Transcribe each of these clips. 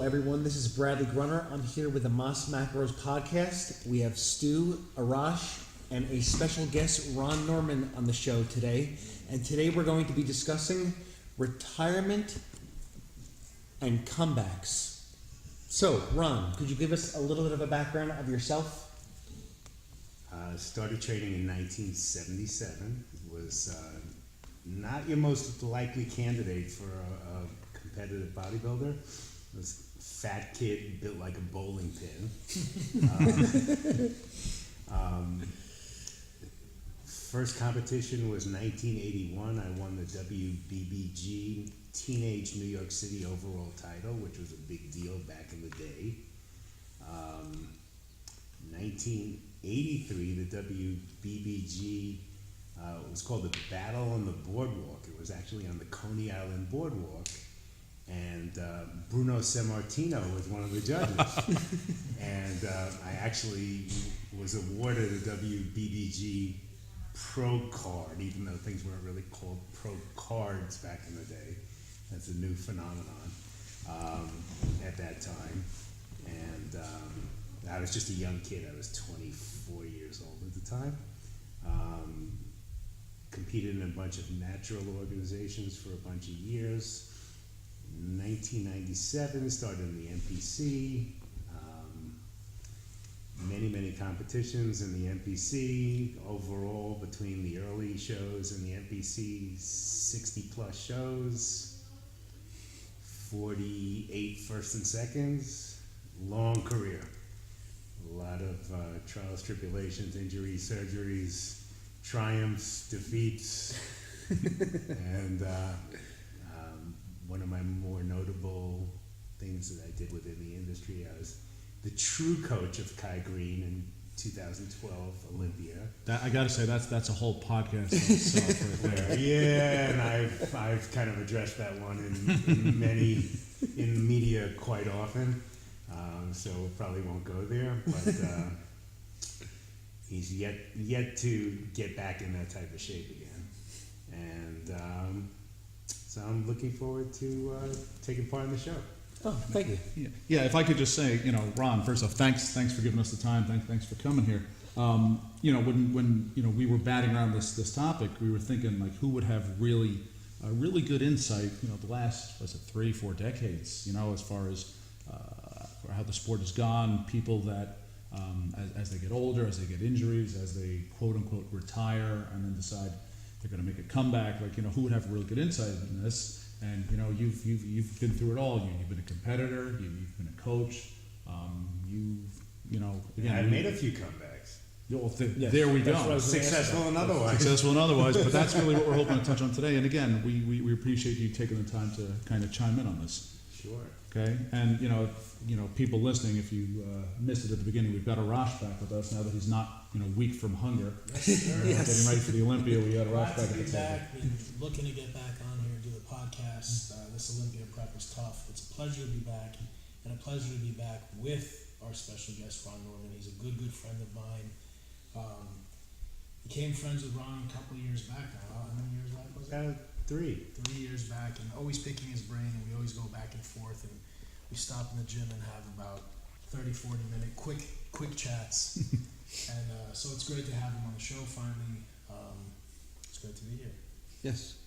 everyone. This is Bradley Grunner. I'm here with the Mas Macros podcast. We have Stu, Arash, and a special guest, Ron Noreman, on the show today. And today we're going to be discussing retirement and comebacks. So, Ron, could you give us a little bit of a background of yourself? Started training in 1977. Was not your most likely candidate for a competitive bodybuilder. I was a fat kid built like a bowling pin. First competition was 1981. I won the WBBG Teenage New York City overall title, which was a big deal back in the day. 1983, the WBBG was called the Battle on the Boardwalk. It was actually on the Coney Island Boardwalk, and Bruno Sammartino was one of the judges. And I actually was awarded a WBBG Pro Card, even though things weren't really called Pro Cards back in the day. That's a new phenomenon at that time. And I was just a young kid. I was 24 years old at the time. Competed in a bunch of natural organizations for a bunch of years. In 1997, started in the NPC. Many competitions in the NPC. Overall, between the early shows and the NPC, 60 plus shows, 48 firsts and seconds. Long career. A lot of trials, tribulations, injuries, surgeries, triumphs, defeats, and one of my more notable things that I did within the industry, I was the true coach of Kai Green in 2012 Olympia. I got to say that's a whole podcast in itself right there. Yeah, and I've kind of addressed that one in media quite often. So probably won't go there, but he's yet to get back in that type of shape again, and so I'm looking forward to taking part in the show. Oh, thank you. Yeah. If I could just say, Ron, first off, thanks for giving us the time. Thanks for coming here. When we were batting around this topic, we were thinking like who would have really good insight. The last 3-4 decades. As far as how the sport has gone, people that as they get older, as they get injuries, as they quote unquote retire, and then decide they're going to make a comeback. Who would have really good insight in this? And you've been through it all. You've been a competitor. You've been a coach. I made a few comebacks. Yes, there we go. Successful and otherwise. Successful and otherwise. But that's really what we're hoping to touch on today. And again, we appreciate you taking the time to kind of chime in on this. Sure. Okay. And people listening, if you missed it at the beginning, we've got Arash back with us now that he's not weak from hunger. Yes, Getting ready for the Olympia, we got Arash back at the table. Been looking to get back on here and do the podcast. This Olympia prep was tough. It's a pleasure to be back, and a pleasure to be back with our special guest, Ron Noreman. He's a good friend of mine. Became friends with Ron a couple of years back now. How many years back was it? 3 years back, and always picking his brain, and we always go back and forth, and we stop in the gym and have about 30-40 minute quick chats. And so it's great to have him on the show finally. It's great to be here. Yes.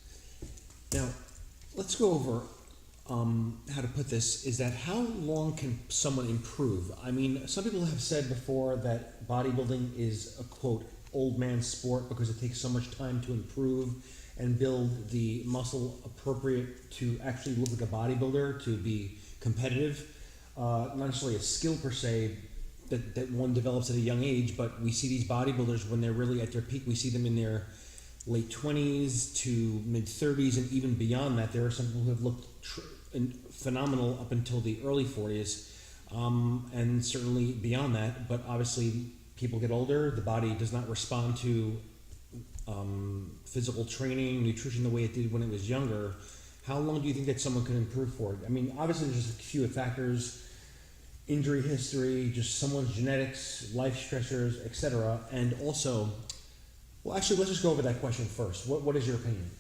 Now, let's go over how to put this. Is that how long can someone improve? I mean, some people have said before that bodybuilding is a, quote, old man sport because it takes so much time to improve and build the muscle appropriate to actually look like a bodybuilder, to be competitive. Not necessarily a skill per se that one develops at a young age, but we see these bodybuilders when they're really at their peak. We see them in their late 20s to mid 30s and even beyond that. There are some people who have looked phenomenal up until the early 40s, and certainly beyond that. But obviously, people get older. The body does not respond to physical training, nutrition the way it did when it was younger. How long do you think that someone can improve for? I mean, obviously there's just a few factors: injury history, just someone's genetics, life stressors, etc. And also, well, actually, let's just go over that question first. What is your opinion?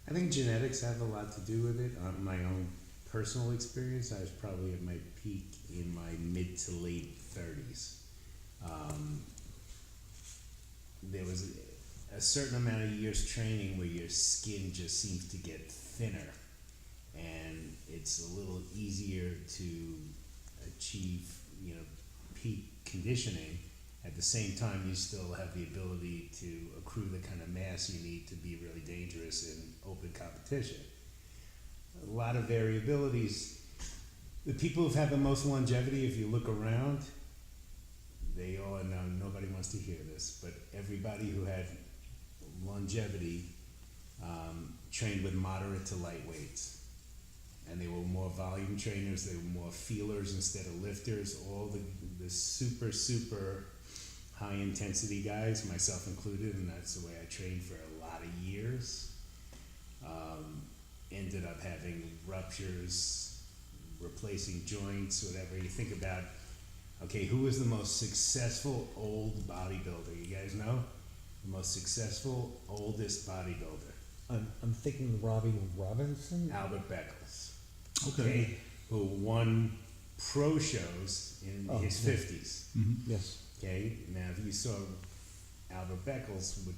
I think genetics have a lot to do with it. My own personal experience, I was probably at my peak in my mid to late 30s. There was a certain amount of years training where your skin just seems to get thinner, and it's a little easier to achieve, peak conditioning. At the same time, you still have the ability to accrue the kind of mass you need to be really dangerous in open competition. A lot of variabilities. The people who've had the most longevity, if you look around, they all know, nobody wants to hear this, but everybody who had longevity trained with moderate to light weights. And they were more volume trainers, they were more feelers instead of lifters. All the super high intensity guys, myself included, and that's the way I trained for a lot of years, ended up having ruptures, replacing joints, whatever. You think about, okay, who was the most successful old bodybuilder? You guys know? The most successful, oldest bodybuilder? I'm thinking Robbie Robinson. Albert Beckles. Okay. Who won pro shows in his 50s. Mm-hmm. Yes. Okay, now if you saw Albert Beckles would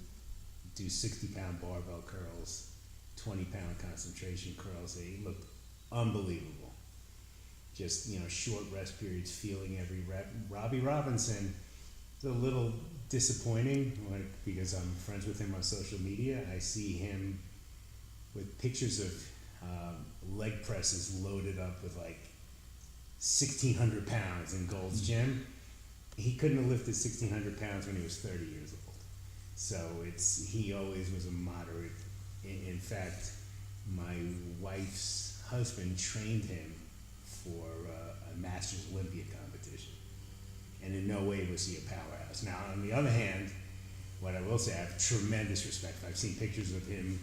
do 60-pound barbell curls, 20-pound concentration curls, he looked unbelievable. Just, short rest periods, feeling every rep. Robbie Robinson, it's a little disappointing because I'm friends with him on social media. I see him with pictures of leg presses loaded up with like 1,600 pounds in Gold's Gym. He couldn't have lifted 1,600 pounds when he was 30 years old. So he always was a moderate. In fact, my wife's husband trained him for a Masters Olympia competition. And in no way was he a powerhouse. Now, on the other hand, what I will say, I have tremendous respect. I've seen pictures of him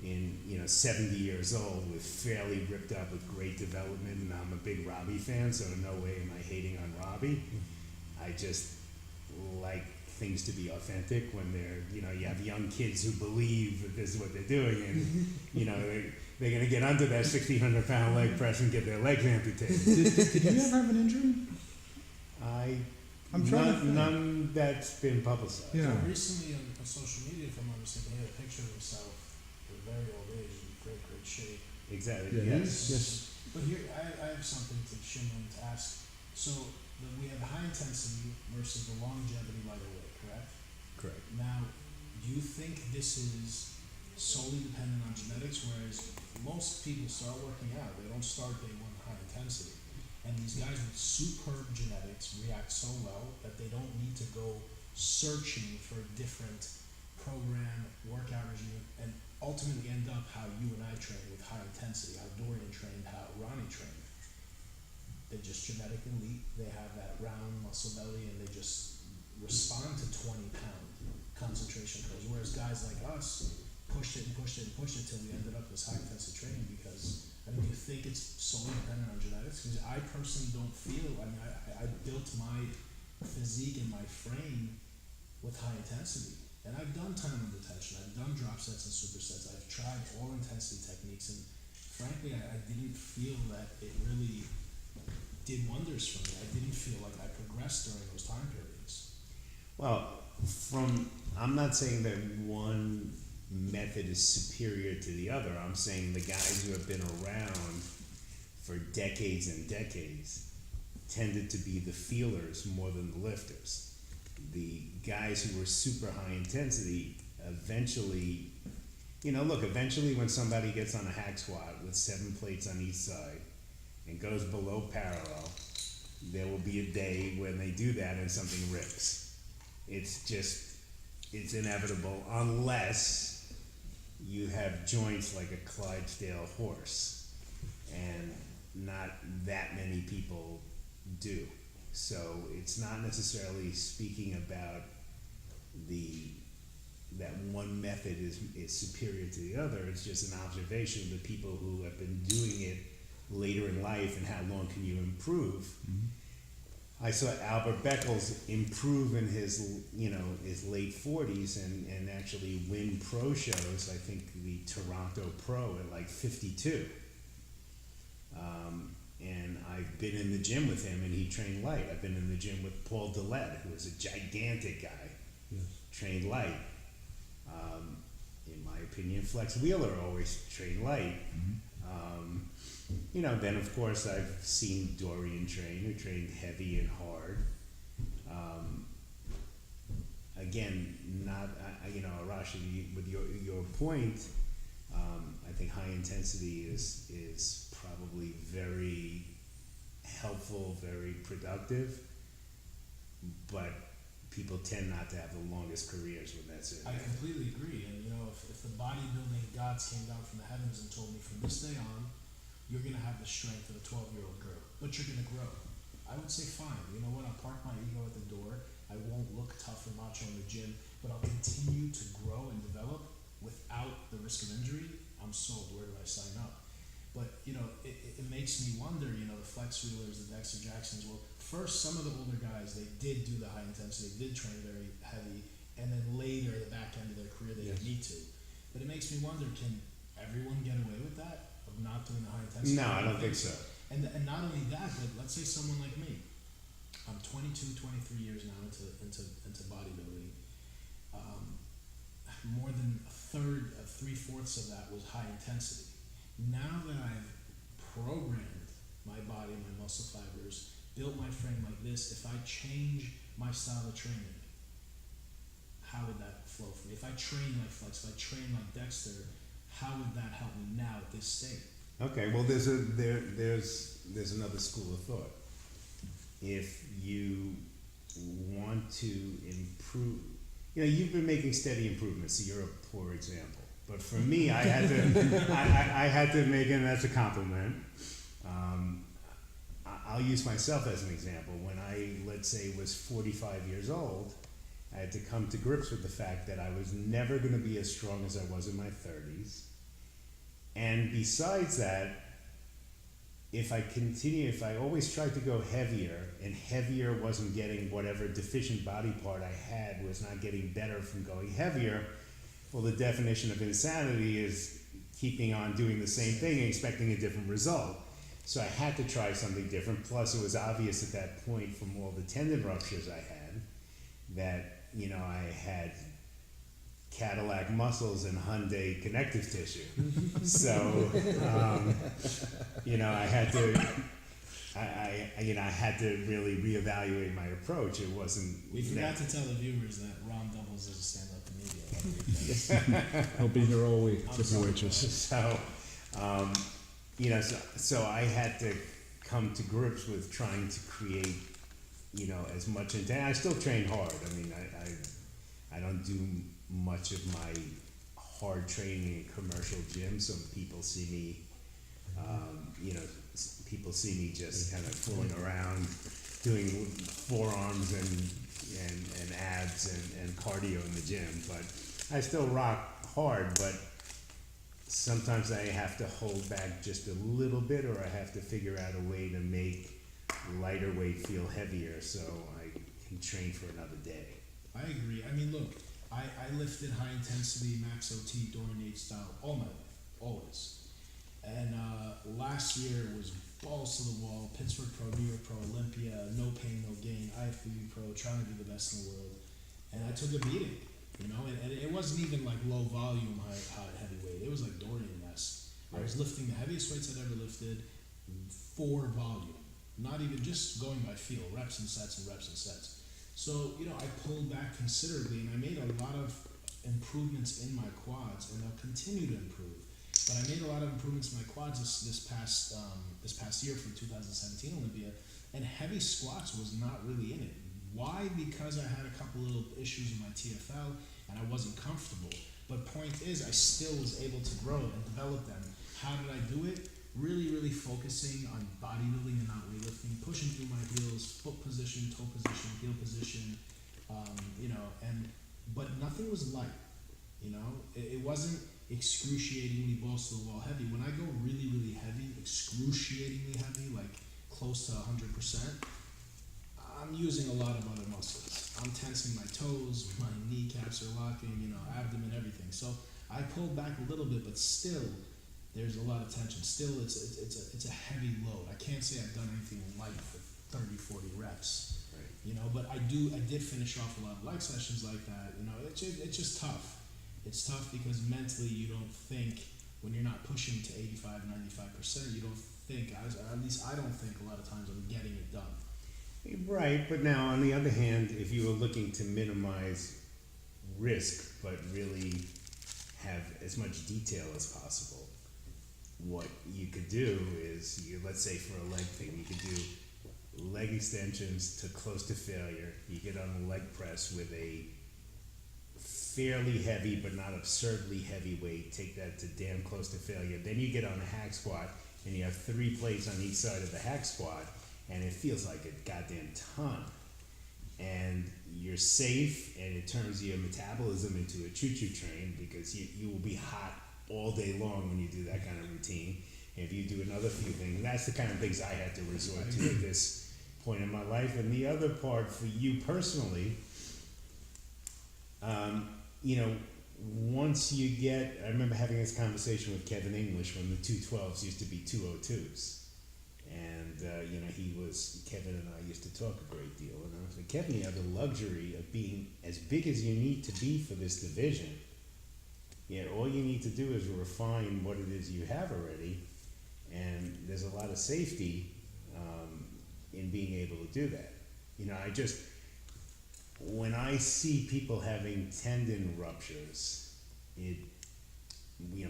in 70 years old with fairly ripped up with great development, and I'm a big Robbie fan, so in no way am I hating on Robbie. I just like things to be authentic when they're, you have young kids who believe that this is what they're doing, and they're going to get under that 1,600-pound leg press and get their legs amputated. Did you ever have an injury? I'm trying to think. None that's been publicized. Yeah. Recently on social media, if I'm not mistaken, he had a picture of himself at a very old age in great shape. Exactly. Yeah, Yes. But here, I have something to Shimon to ask. So we have the high intensity versus the longevity lighter weight, correct? Correct. Now, do you think this is solely dependent on genetics, whereas most people start working out, they don't start day one high intensity. And these guys with superb genetics react so well that they don't need to go searching for a different program, workout regime, and ultimately end up how you and I train with high intensity, how Dorian trained, how Ronnie trained. They're just genetic elite, they have that round muscle belly, and they just respond to 20-pound concentration curls, whereas guys like us pushed it till we ended up with this high intensity training. Because do you think it's solely dependent on genetics? Because I personally don't feel, I built my physique and my frame with high intensity. And I've done time under tension, I've done drop sets and supersets, I've tried all intensity techniques, and frankly, I didn't feel that it really did wonders for me. I didn't feel like I progressed during those time periods. Well, I'm not saying that one method is superior to the other. I'm saying the guys who have been around for decades and decades tended to be the feelers more than the lifters. The guys who were super high intensity eventually, eventually when somebody gets on a hack squat with 7 plates on each side and goes below parallel, there will be a day when they do that and something rips. It's inevitable unless you have joints like a Clydesdale horse, and not that many people do. So it's not necessarily speaking about that one method is superior to the other. It's just an observation of the people who have been doing it later in life and how long can you improve. Mm-hmm. I saw Albert Beckles improve in his late 40s and actually win pro shows. I think the Toronto Pro at like 52. And I've been in the gym with him, and he trained light. I've been in the gym with Paul Dillette, who was a gigantic guy, Yes. trained light. In my opinion, Flex Wheeler always trained light. You know, then of course I've seen Dorian train, who trained heavy and hard. Again, not you know, Arash, with your point, I think high intensity is probably very helpful, very productive, but people tend not to have the longest careers when that's it. I completely agree. And you know, if the bodybuilding gods came down from the heavens and told me from this day on, you're gonna have the strength of a 12-year-old girl, but you're gonna grow, I would say fine. You know what? I'll park my ego at the door. I won't look tough and macho in the gym, but I'll continue to grow and develop without the risk of injury. I'm sold. Where do I sign up? But you know, it makes me wonder. You know, the Flex Wheelers, the Dexter Jacksons. Well, first, some of the older guys, they did do the high intensity, they did train very heavy, and then later, the back end of their career, they didn't need to. But it makes me wonder: can everyone get away with that of not doing the high intensity? No, I don't think so. And not only that, but let's say someone like me. I'm 22, 23 years now into bodybuilding. More than a third, 3/4 of that was high intensity. Now that I've programmed my body, my muscle fibers, built my frame like this, if I change my style of training, how would that flow for me? If I train like Flex, if I train like Dexter, how would that help me now at this state? Okay, well, there's another school of thought. If you want to improve, you know, you've been making steady improvements, so you're a poor example. But for me, I had to, I had to make, and that's a compliment. I'll use myself as an example. When I, let's say, was 45 years old, I had to come to grips with the fact that I was never going to be as strong as I was in my 30s. And besides that, if I always tried to go heavier, and heavier wasn't getting whatever deficient body part I had was not getting better from going heavier, well, the definition of insanity is keeping on doing the same thing and expecting a different result. So I had to try something different. Plus, it was obvious at that point from all the tendon ruptures I had that, you know, I had Cadillac muscles and Hyundai connective tissue. So, you know, I had to really reevaluate my approach. It wasn't. We forgot to tell the viewers that Ron doubles as a stand-up comedian. He'll be here all week. I'm Just sorry. waitress. So, you know, so I had to come to grips with trying to create, you know, as much intent. I still train hard. I mean, I don't do much of my hard training in commercial gyms. So people see me, you know, people see me just kind of fooling around, doing forearms and abs and cardio in the gym. But I still rock hard, but sometimes I have to hold back just a little bit, or I have to figure out a way to make lighter weight feel heavier so I can train for another day. I agree. I mean, look, I lifted high intensity, max OT, Dorian Yates style all my life, always. And last year was balls to the wall, Pittsburgh Pro, New York Pro, Olympia, no pain, no gain, IFBB Pro, trying to be the best in the world. And I took a beating, you know, and it wasn't even like low volume, high heavyweight. It was like Dorian mess. I was lifting the heaviest weights I'd ever lifted for volume, not even just going by feel, reps and sets and reps and sets. So, you know, I pulled back considerably, and I made a lot of improvements in my quads, and I'll continue to improve. But I made a lot of improvements in my quads this past year for 2017 Olympia, and heavy squats was not really in it. Why? Because I had a couple little issues in my TFL, and I wasn't comfortable. But point is, I still was able to grow and develop them. How did I do it? Really, really focusing on bodybuilding and not weightlifting, pushing through my heels, foot position, toe position, heel position, you know, but nothing was light, you know. It wasn't excruciatingly balls to the wall heavy. When I go really, really heavy, excruciatingly heavy, like close to 100%, I'm using a lot of other muscles. I'm tensing my toes, my kneecaps are locking, you know, abdomen, everything. So I pulled back a little bit, but still, there's a lot of tension. Still, it's a heavy load. I can't say I've done anything light for 30, 40 reps. Right. You know, but I did finish off a lot of light sessions like that. You know, it's just tough. It's tough because mentally you don't think, when you're not pushing to 85, 95%, you don't think, at least I don't think a lot of times I'm getting it done. Right, but now on the other hand, if you were looking to minimize risk but really have as much detail as possible, what you could do is, let's say for a leg thing, you could do leg extensions to close to failure. You get on the leg press with a fairly heavy but not absurdly heavy weight, take that to damn close to failure. Then you get on a hack squat and you have 3 plates on each side of the hack squat, and it feels like a goddamn ton. And you're safe, and it turns your metabolism into a choo-choo train, because you will be hot all day long when you do that kind of routine. And if you do another few things, that's the kind of things I had to resort to at this point in my life. And the other part for you personally, you know, once you get, I remember having this conversation with Kevin English when the 212s used to be 202s. And, you know, Kevin and I used to talk a great deal. And I was like, Kevin, you have the luxury of being as big as you need to be for this division. Yet all you need to do is refine what it is you have already. And there's a lot of safety in being able to do that. You know, when I see people having tendon ruptures,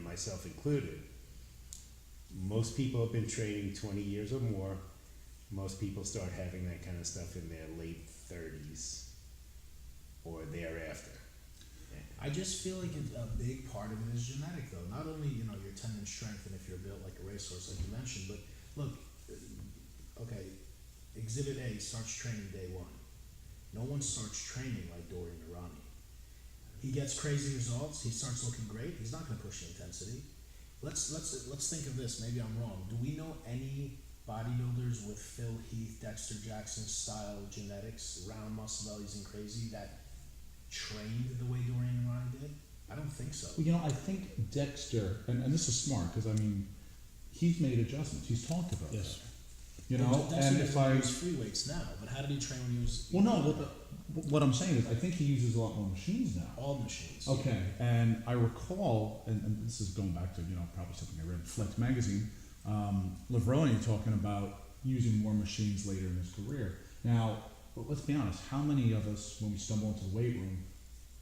myself included, most people have been training 20 years or more. Most people start having that kind of stuff in their late 30s or thereafter. I just feel like a big part of it is genetic, though. Not only, you know, your tendon strength and if you're built like a racehorse, like you mentioned, but look, okay, Exhibit A starts training day 1. No one starts training like Dorian or Ronnie. He gets crazy results. He starts looking great. He's not going to push the intensity. Let's think of this. Maybe I'm wrong. Do we know any bodybuilders with Phil Heath, Dexter Jackson style genetics, round muscle bellies and crazy, that trained the way Dorian and Ronnie did? I don't think so. Well, you know, I think Dexter, and this is smart, because I mean, he's made adjustments. He's talked about Yes. that. You know, Well, Dexter and doesn't if I use free weights now, but how did he train when he was? well, no, what I'm saying is, I think he uses a lot more machines now. All machines. Okay, and I recall, and this is going back to, you know, probably something I read in Flex magazine, Lavroni talking about using more machines later in his career. Now, let's be honest, how many of us, when we stumble into the weight room,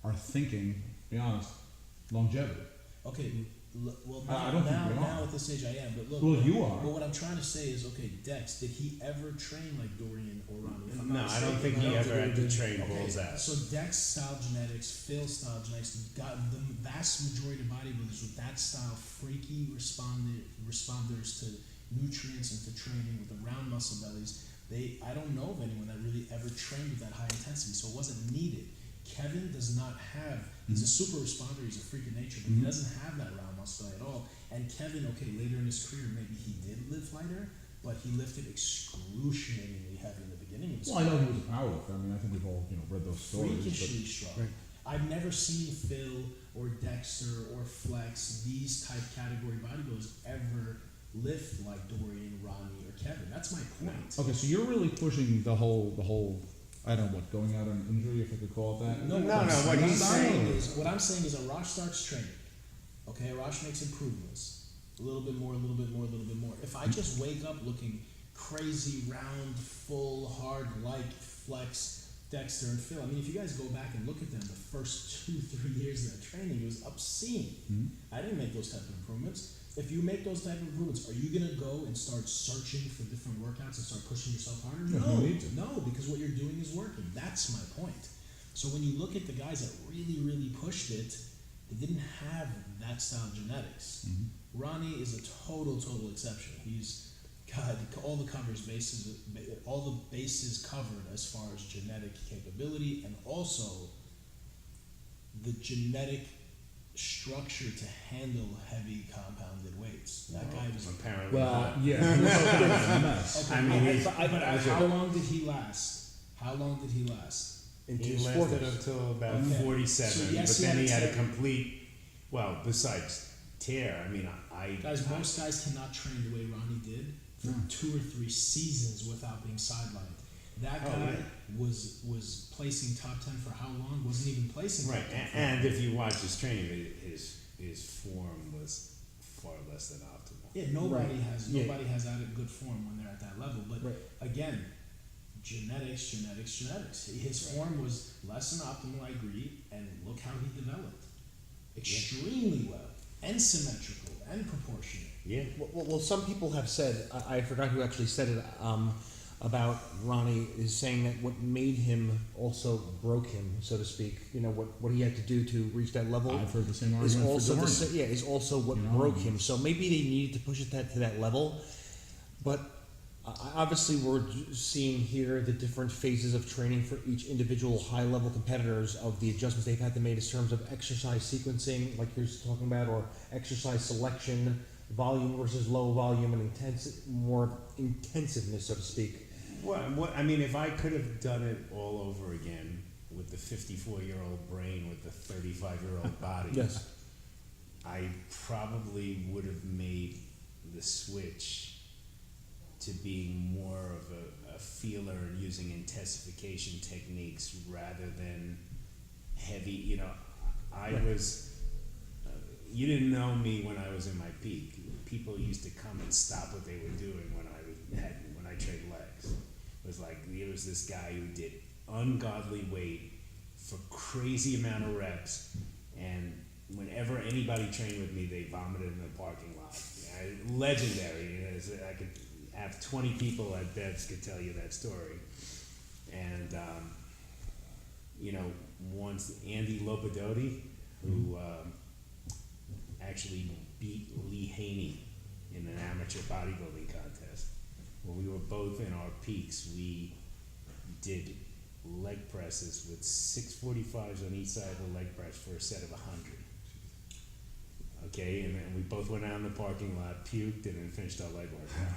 are thinking, be honest, longevity? Okay. Well, I don't think we are. now at this age I am, but look. Well, you are. But what I'm trying to say is, okay, Dex, did he ever train like Dorian or Ronnie? If I'm No, not I don't mistaken, think he no. ever had to train Okay, balls out. so Dex style genetics, Phil style genetics, got the vast majority of bodybuilders with that style freaky responders to nutrients and to training with the round muscle bellies. I don't know of anyone that really ever trained with that high intensity, so it wasn't needed. Kevin does not have, he's a super responder, he's a freak of nature, but he doesn't have that round muscle at all. And Kevin, okay, later in his career, maybe he did lift lighter, but he lifted excruciatingly heavy in the beginning. Well, I know he was a powerlifter. I mean, I think we've all, you know, read those stories. Freakishly strong. Right. I've never seen Phil or Dexter or Flex, these type category bodybuilders, ever lift like Dorian, Ronnie, or Kevin. That's my point. Okay, so you're really pushing the whole, I don't know what, going out on injury, if I could call it that. No, what what I'm he's saying saying is, what I'm saying is, Arash starts training. Okay, Arash makes improvements. A little bit more, a little bit more, a little bit more. If I just wake up looking crazy, round, full, hard, like Flex, Dexter, and Phil, I mean, if you guys go back and look at them, the first 2-3 years of their training, it was obscene. I didn't make those type of improvements. If you make those type of improvements, are you gonna go and start searching for different workouts and start pushing yourself harder? Yeah, no need to. No, because what you're doing is working. That's my point. So when you look at the guys that really, really pushed it, they didn't have that style of genetics. Ronnie is a total exception. He's got all the all the bases covered as far as genetic capability, and also the genetic structure to handle heavy compounded weights. That guy was apparently Well, not. yeah, he was a mess. okay. I mean, how long did he last? How long did he last? Into He his lasted 40s. until about Okay. 47, So yes, but he then had he had a to- complete, well, besides tear. I mean, Guys, most guys cannot train the way Ronnie did for 2 or 3 seasons without being sidelined. That guy was placing top 10 for how long? Wasn't even placing right. top 10. And if you watch his training, his form was far less than optimal. Yeah, nobody has Yeah. that at good form when they're at that level. But again, genetics. His form was less than optimal, I agree, and look how he developed. Extremely well, and symmetrical, and proportionate. Yeah. Well, some people have said, I forgot who actually said it, about Ronnie, is saying that what made him also broke him, so to speak. You know, what he had to do to reach that level. I've heard the same is argument also for Dorian. is also what You know, broke him. So maybe they needed to push it to that level, but obviously we're seeing here the different phases of training for each individual high-level competitors of the adjustments they've had to make in terms of exercise sequencing, like you're talking about, or exercise selection, volume versus low volume, and more intensiveness, so to speak. What I mean, if I could have done it all over again with the 54-year-old brain with the 35-year-old body, Yes. I probably would have made the switch to being more of a feeler and using intensification techniques rather than heavy. You know, I was. You didn't know me when I was in my peak. People used to come and stop what they were doing when I trained legs. It was like there was this guy who did ungodly weight for crazy amount of reps, and whenever anybody trained with me, they vomited in the parking lot. Legendary. You know, I could have 20 people at Bev's could tell you that story. And you know, once Andy Lopadotti, who actually beat Lee Haney in an amateur bodybuilding contest. When we were both in our peaks, we did leg presses with 645s on each side of the leg press for a set of 100. Okay, and then we both went out in the parking lot, puked, and then finished our leg workout.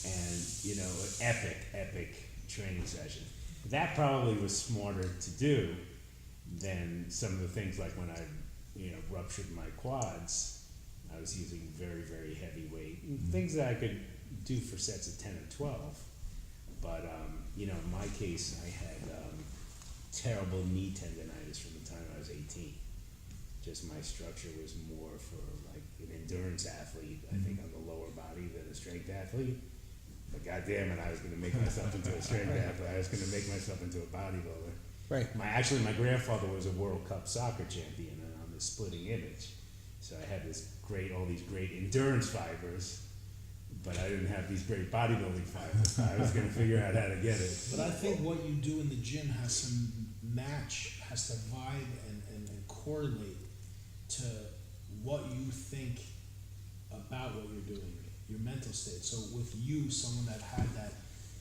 And you know, epic training session. That probably was smarter to do than some of the things like when I, you know, ruptured my quads. I was using very, very heavy weight. Things that I could do for sets of 10 or 12. But, you know, in my case, I had terrible knee tendonitis from the time I was 18. Just my structure was more for like an endurance athlete, I think, on the lower body than a strength athlete. But goddamn it, I was going to make myself into a strength athlete. I was going to make myself into a bodybuilder. Right. My grandfather was a World Cup soccer champion, and I'm the splitting image. So I had all these great endurance fibers, but I didn't have these great bodybuilding fibers. I was going to figure out how to get it. But I think what you do in the gym has to vibe and correlate to what you think about what you're doing, your mental state. So with you, someone that had that,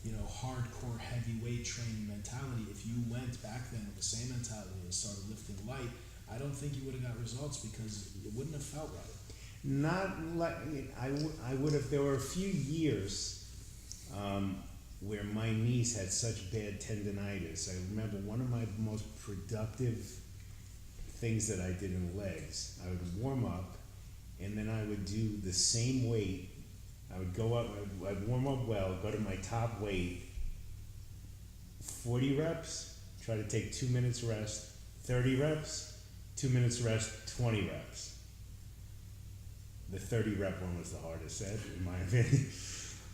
you know, hardcore heavyweight training mentality, if you went back then with the same mentality and started lifting light, I don't think you would have got results because it wouldn't have felt right. Not like I would have. There were a few years where my knees had such bad tendonitis. I remember one of my most productive things that I did in legs. I would warm up, and then I would do the same weight. I would go up. I'd warm up well. Go to my top weight. 40 reps. Try to take 2 minutes rest. 30 reps. 2 minutes rest, 20 reps. The 30 rep one was the hardest set, in my opinion.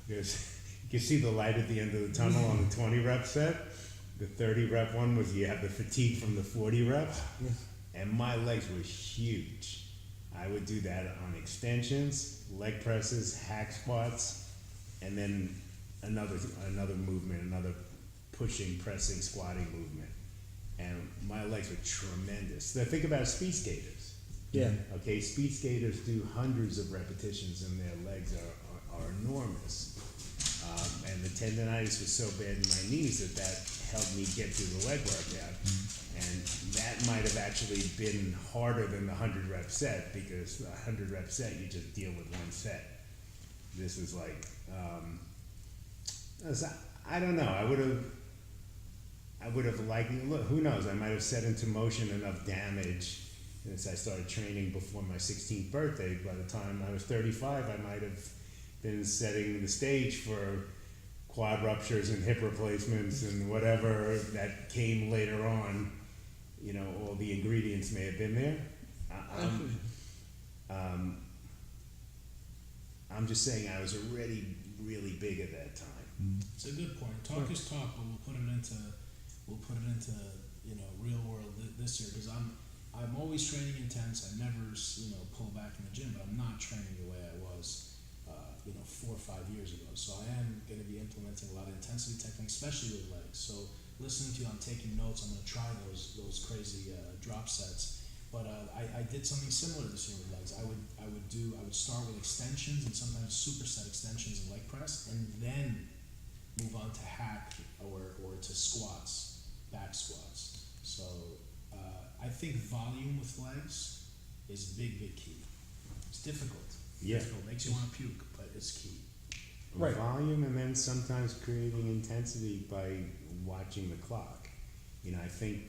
Because you can see the light at the end of the tunnel on the 20 rep set. The 30 rep one was you have the fatigue from the 40 reps. Yes. And my legs were huge. I would do that on extensions, leg presses, hack squats, and then another movement, another pushing, pressing, squatting movement. And my legs were tremendous. Now think about speed skaters. Yeah. Okay, speed skaters do hundreds of repetitions and their legs are enormous. And the tendonitis was so bad in my knees that helped me get through the leg workout. And that might have actually been harder than the 100 rep set because the 100 rep set, you just deal with one set. This was like, I don't know, I would have liked, look, who knows, I might have set into motion enough damage since I started training before my 16th birthday, by the time I was 35, I might have been setting the stage for quad ruptures and hip replacements and whatever that came later on. You know, all the ingredients may have been there. I'm just saying I was already really big at that time. It's a good point. Talk is talk, but we'll put it into real world this year, because I'm always training intense. I never pull back in the gym, but I'm not training the way I was 4 or 5 years ago. So I am going to be implementing a lot of intensity techniques, especially with legs. So listening to you, I'm taking notes. I'm going to try those crazy drop sets. But I did something similar this year with legs. I would start with extensions and sometimes superset extensions and leg press, and then move on to hack or to squats, back squats. So I think volume with legs is big key. It's difficult. Yeah. Difficult. Makes you want to puke, but it's key. Right. Volume, and then sometimes creating intensity by watching the clock. I think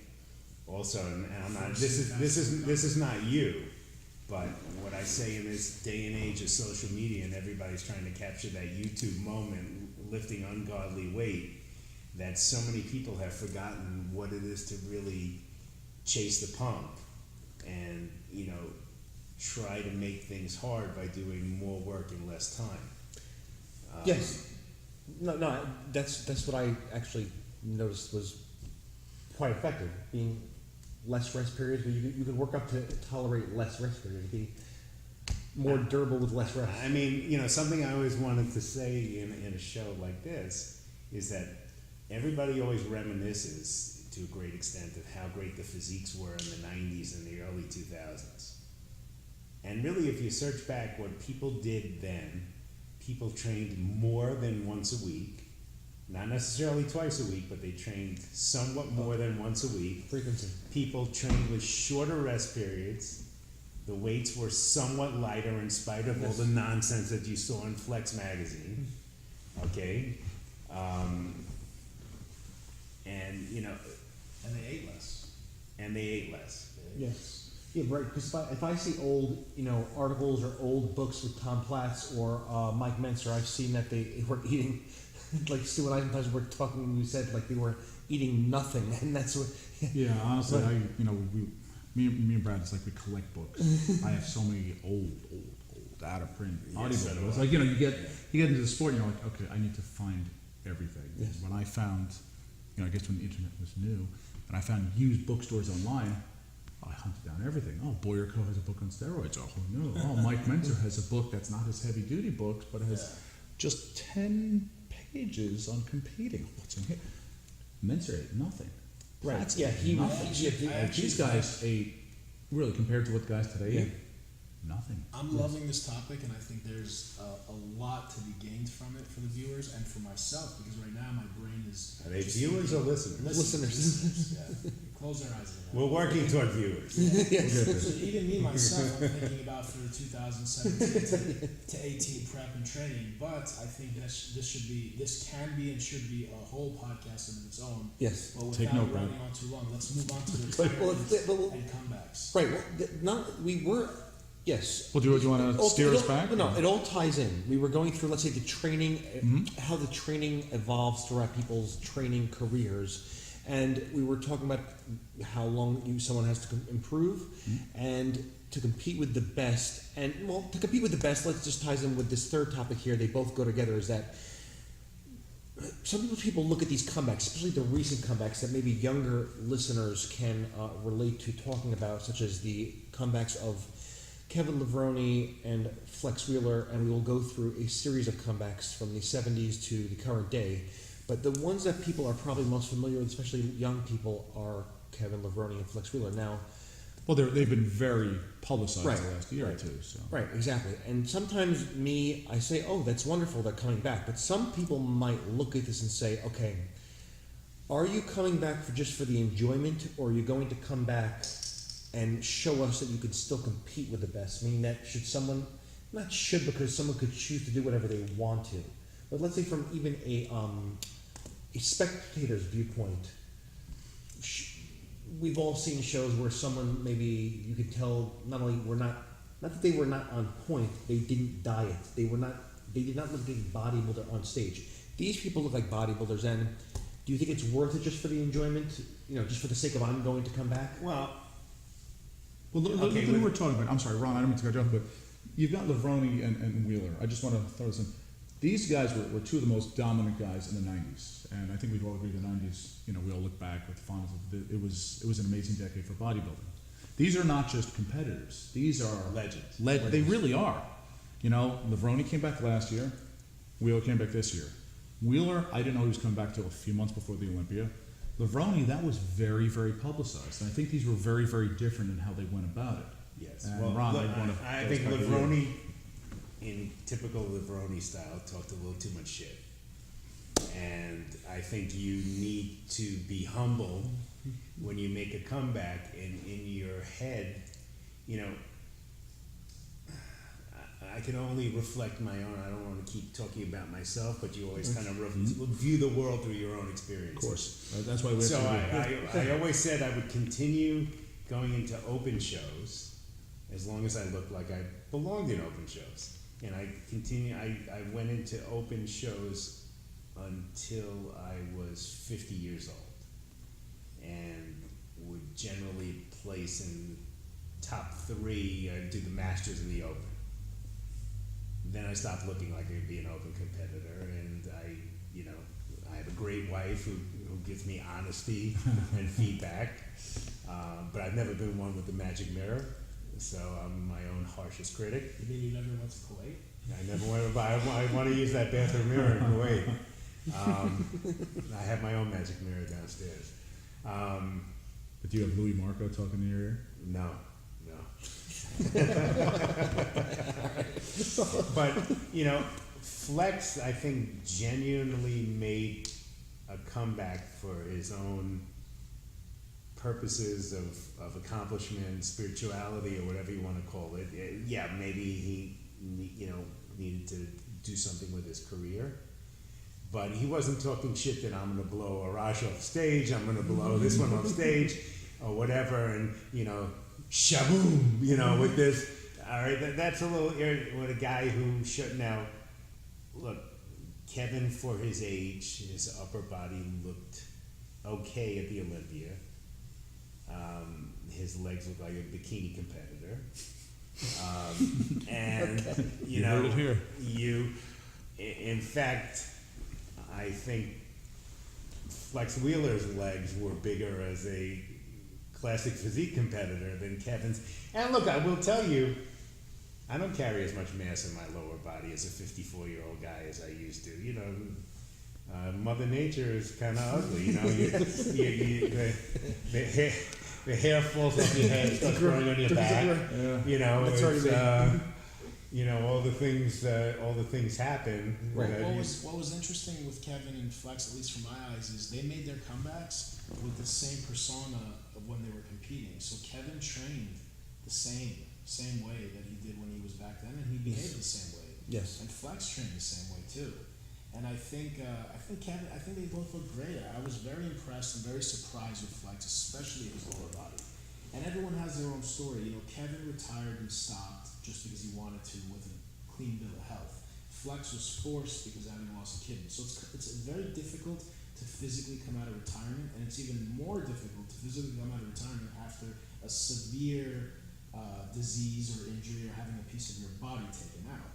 also, and I'm not. This is not you, but what I say in this day and age of social media, and everybody's trying to capture that YouTube moment, lifting ungodly weight, that so many people have forgotten what it is to really chase the pump, and try to make things hard by doing more work in less time. Yes. No, that's what I actually noticed was quite effective, being less rest periods, but you could work up to tolerate less rest periods, be more durable with less rest. I mean, something I always wanted to say in a show like this is that everybody always reminisces to a great extent of how great the physiques were in the 90s and the early 2000s. And really, if you search back what people did then, people trained more than once a week. Not necessarily twice a week, but they trained somewhat more than once a week. Frequency. People trained with shorter rest periods. The weights were somewhat lighter in spite of all the nonsense that you saw in Flex magazine. Okay? And they ate less. And they ate less. Yes. Yeah, right. Because if I see old, articles or old books with Tom Platz or Mike Mentzer, I've seen that they were eating, like Stu and I sometimes were talking and we said like they were eating nothing, and that's what. Yeah, honestly, me and Brad, it's like we collect books. I have so many old, out of print audiobooks. It's like you get into the sport, and you're like, okay, I need to find everything. Yes. When I found, I guess when the internet was new, and I found used bookstores online, I hunted down everything. Oh, Boyer Co. has a book on steroids. Oh, no. Oh, Mike Mentzer has a book that's not his heavy-duty books, but has just 10 pages on competing. What's in here? Mentzer ate nothing. Right. Platz Yeah, ate he nothing. These guys ate, really, compared to what guys today eat, nothing. I'm loving this topic, and I think there's a lot to be gained from it for the viewers and for myself, because right now my brain is. Are they just viewers or thinking- listeners? Listeners. Yeah. Close their eyes. We're working toward viewers. So even me myself, I'm thinking about for 2017 to 18 prep and training. But I think this can be and should be a whole podcast in its own. Yes. But Take without note, running Brad. on too long, let's move on to the Well, retirements and comebacks. Right. Well, we were. Yes. Well, do you want to steer us back? No, it all ties in. We were going through, let's say, the training, how the training evolves throughout people's training careers. And we were talking about how long someone has to improve and to compete with the best. And, well, to compete with the best, let's just ties in with this third topic here. They both go together, is that some people look at these comebacks, especially the recent comebacks that maybe younger listeners can relate to talking about, such as the comebacks of Kevin Levrone and Flex Wheeler, and we will go through a series of comebacks from the 70s to the current day. But the ones that people are probably most familiar with, especially young people, are Kevin Levrone and Flex Wheeler. Now, Well, they've been very publicized Right, the last year or right. two. So. right, exactly. And sometimes I say, oh, that's wonderful, they're coming back. But some people might look at this and say, okay, are you coming back just for the enjoyment, or are you going to come back and show us that you can still compete with the best? Meaning that not should, because someone could choose to do whatever they want to. But let's say from even a spectator's viewpoint, we've all seen shows where someone maybe you could tell not only were not that they were not on point, they didn't diet. They did not look like a bodybuilder on stage. These people look like bodybuilders, and do you think it's worth it just for the enjoyment? Just for the sake of I'm going to come back? Well, Look Okay, who with- we're talking about. I'm sorry, Ron, I don't mean to cut you off, but you've got Lavroni and Wheeler. I just want to throw this in. These guys were two of the most dominant guys in the 90s. And I think we'd all agree the 90s, we all look back with fondness. It was an amazing decade for bodybuilding. These are not just competitors. These are legends. They really are. Lavroni came back last year. Wheeler came back this year. Wheeler, I didn't know he was coming back till a few months before the Olympia. Lavroni, that was very, very publicized. And I think these were very, very different in how they went about it. Yes. And Well, Ron, look, I'd wanna I throw think this back to you. Lavroni, in typical Lavroni style, talked a little too much shit. And I think you need to be humble when you make a comeback, and in your head, I can only reflect my own. I don't want to keep talking about myself, but you always kind of view the world through your own experience. Of course. That's why we have So to do I always said I would continue going into open shows as long as I looked like I belonged in open shows. And I went into open shows until I was 50 years old, and would generally place in top 3. I'd do the Masters and the Open. Then I stopped looking like I'd be an open competitor, and I have a great wife who gives me honesty and feedback, but I've never been one with the magic mirror, so I'm my own harshest critic. You mean you never went to Kuwait? I never went to buy. I want to use that bathroom mirror in Kuwait. I have my own magic mirror downstairs. But do you have Louis Marco talking in your ear? No. But Flex, I think, genuinely made a comeback for his own purposes of accomplishment, spirituality, or whatever you want to call it. Yeah, maybe he needed to do something with his career, but he wasn't talking shit that I'm going to blow Arash off stage, I'm going to blow this one off stage, or whatever, and shaboom, with this. All right, that's a little with a guy who should now look. Kevin, for his age, his upper body looked okay at the Olympia. His legs look like a bikini competitor. And You heard it here. In fact, I think Flex Wheeler's legs were bigger as a classic physique competitor than Kevin's. And look, I will tell you, I don't carry as much mass in my lower body as a 54-year-old guy as I used to. Mother Nature is kind of ugly. The hair falls off your head, starts growing on your back. That's It's, already all the things happen. Right. What was interesting with Kevin and Flex, at least from my eyes, is they made their comebacks with the same persona of when they were competing. So Kevin trained the same way that he did when he was back then, and he behaved the same way. Yes. And Flex trained the same way too. And I think Kevin, I think they both look great. I was very impressed and very surprised with Flex, especially his lower body. And everyone has their own story. Kevin retired and stopped just because he wanted to with a clean bill of health. Flex was forced because having lost a kidney. So it's very difficult to physically come out of retirement, and it's even more difficult to physically come out of retirement after a severe disease or injury or having a piece of your body taken out.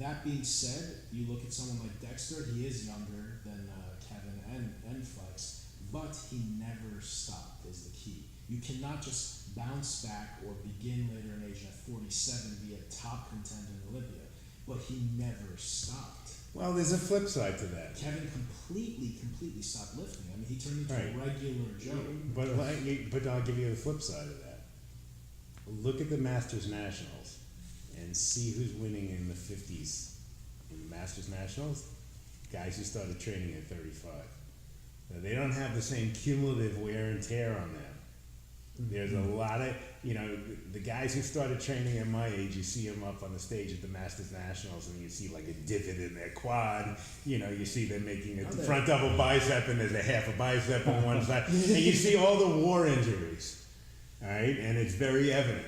That being said, you look at someone like Dexter, he is younger than Kevin and Flex, but he never stopped is the key. You cannot just bounce back or begin later in age at 47, be a top contender in Olympia, but he never stopped. Well, there's a flip side to that. Kevin completely stopped lifting. I mean, he turned into Right. a regular Joe. But I'll give you the flip side of that. Look at the Masters Nationals and see who's winning in the 50s in the Masters Nationals. Guys who started training at 35. Now, they don't have the same cumulative wear and tear on them. There's a lot of, the guys who started training at my age, you see them up on the stage at the Masters Nationals and you see like a divot in their quad. You see them making a front double bicep and there's a half a bicep on one side. And you see all the war injuries, all right? And it's very evident.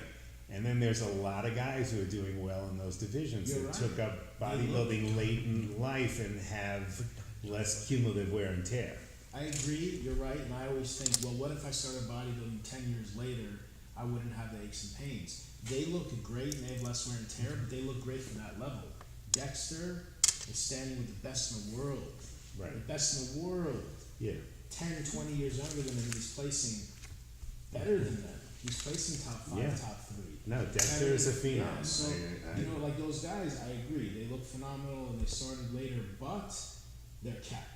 And then there's a lot of guys who are doing well in those divisions that took up bodybuilding late in life and have less cumulative wear and tear. I agree, you're right, and I always think, well, what if I started bodybuilding 10 years later, I wouldn't have the aches and pains. They look great and they have less wear and tear, but they look great from that level. Dexter is standing with the best in the world. Right. The best in the world. Yeah. 10, 20 years younger than them, he's placing better than them. He's placing top 5, top 3. No, Dexter is a phenom. Yeah, so, like those guys, I agree, they look phenomenal and they started later, but they're capped.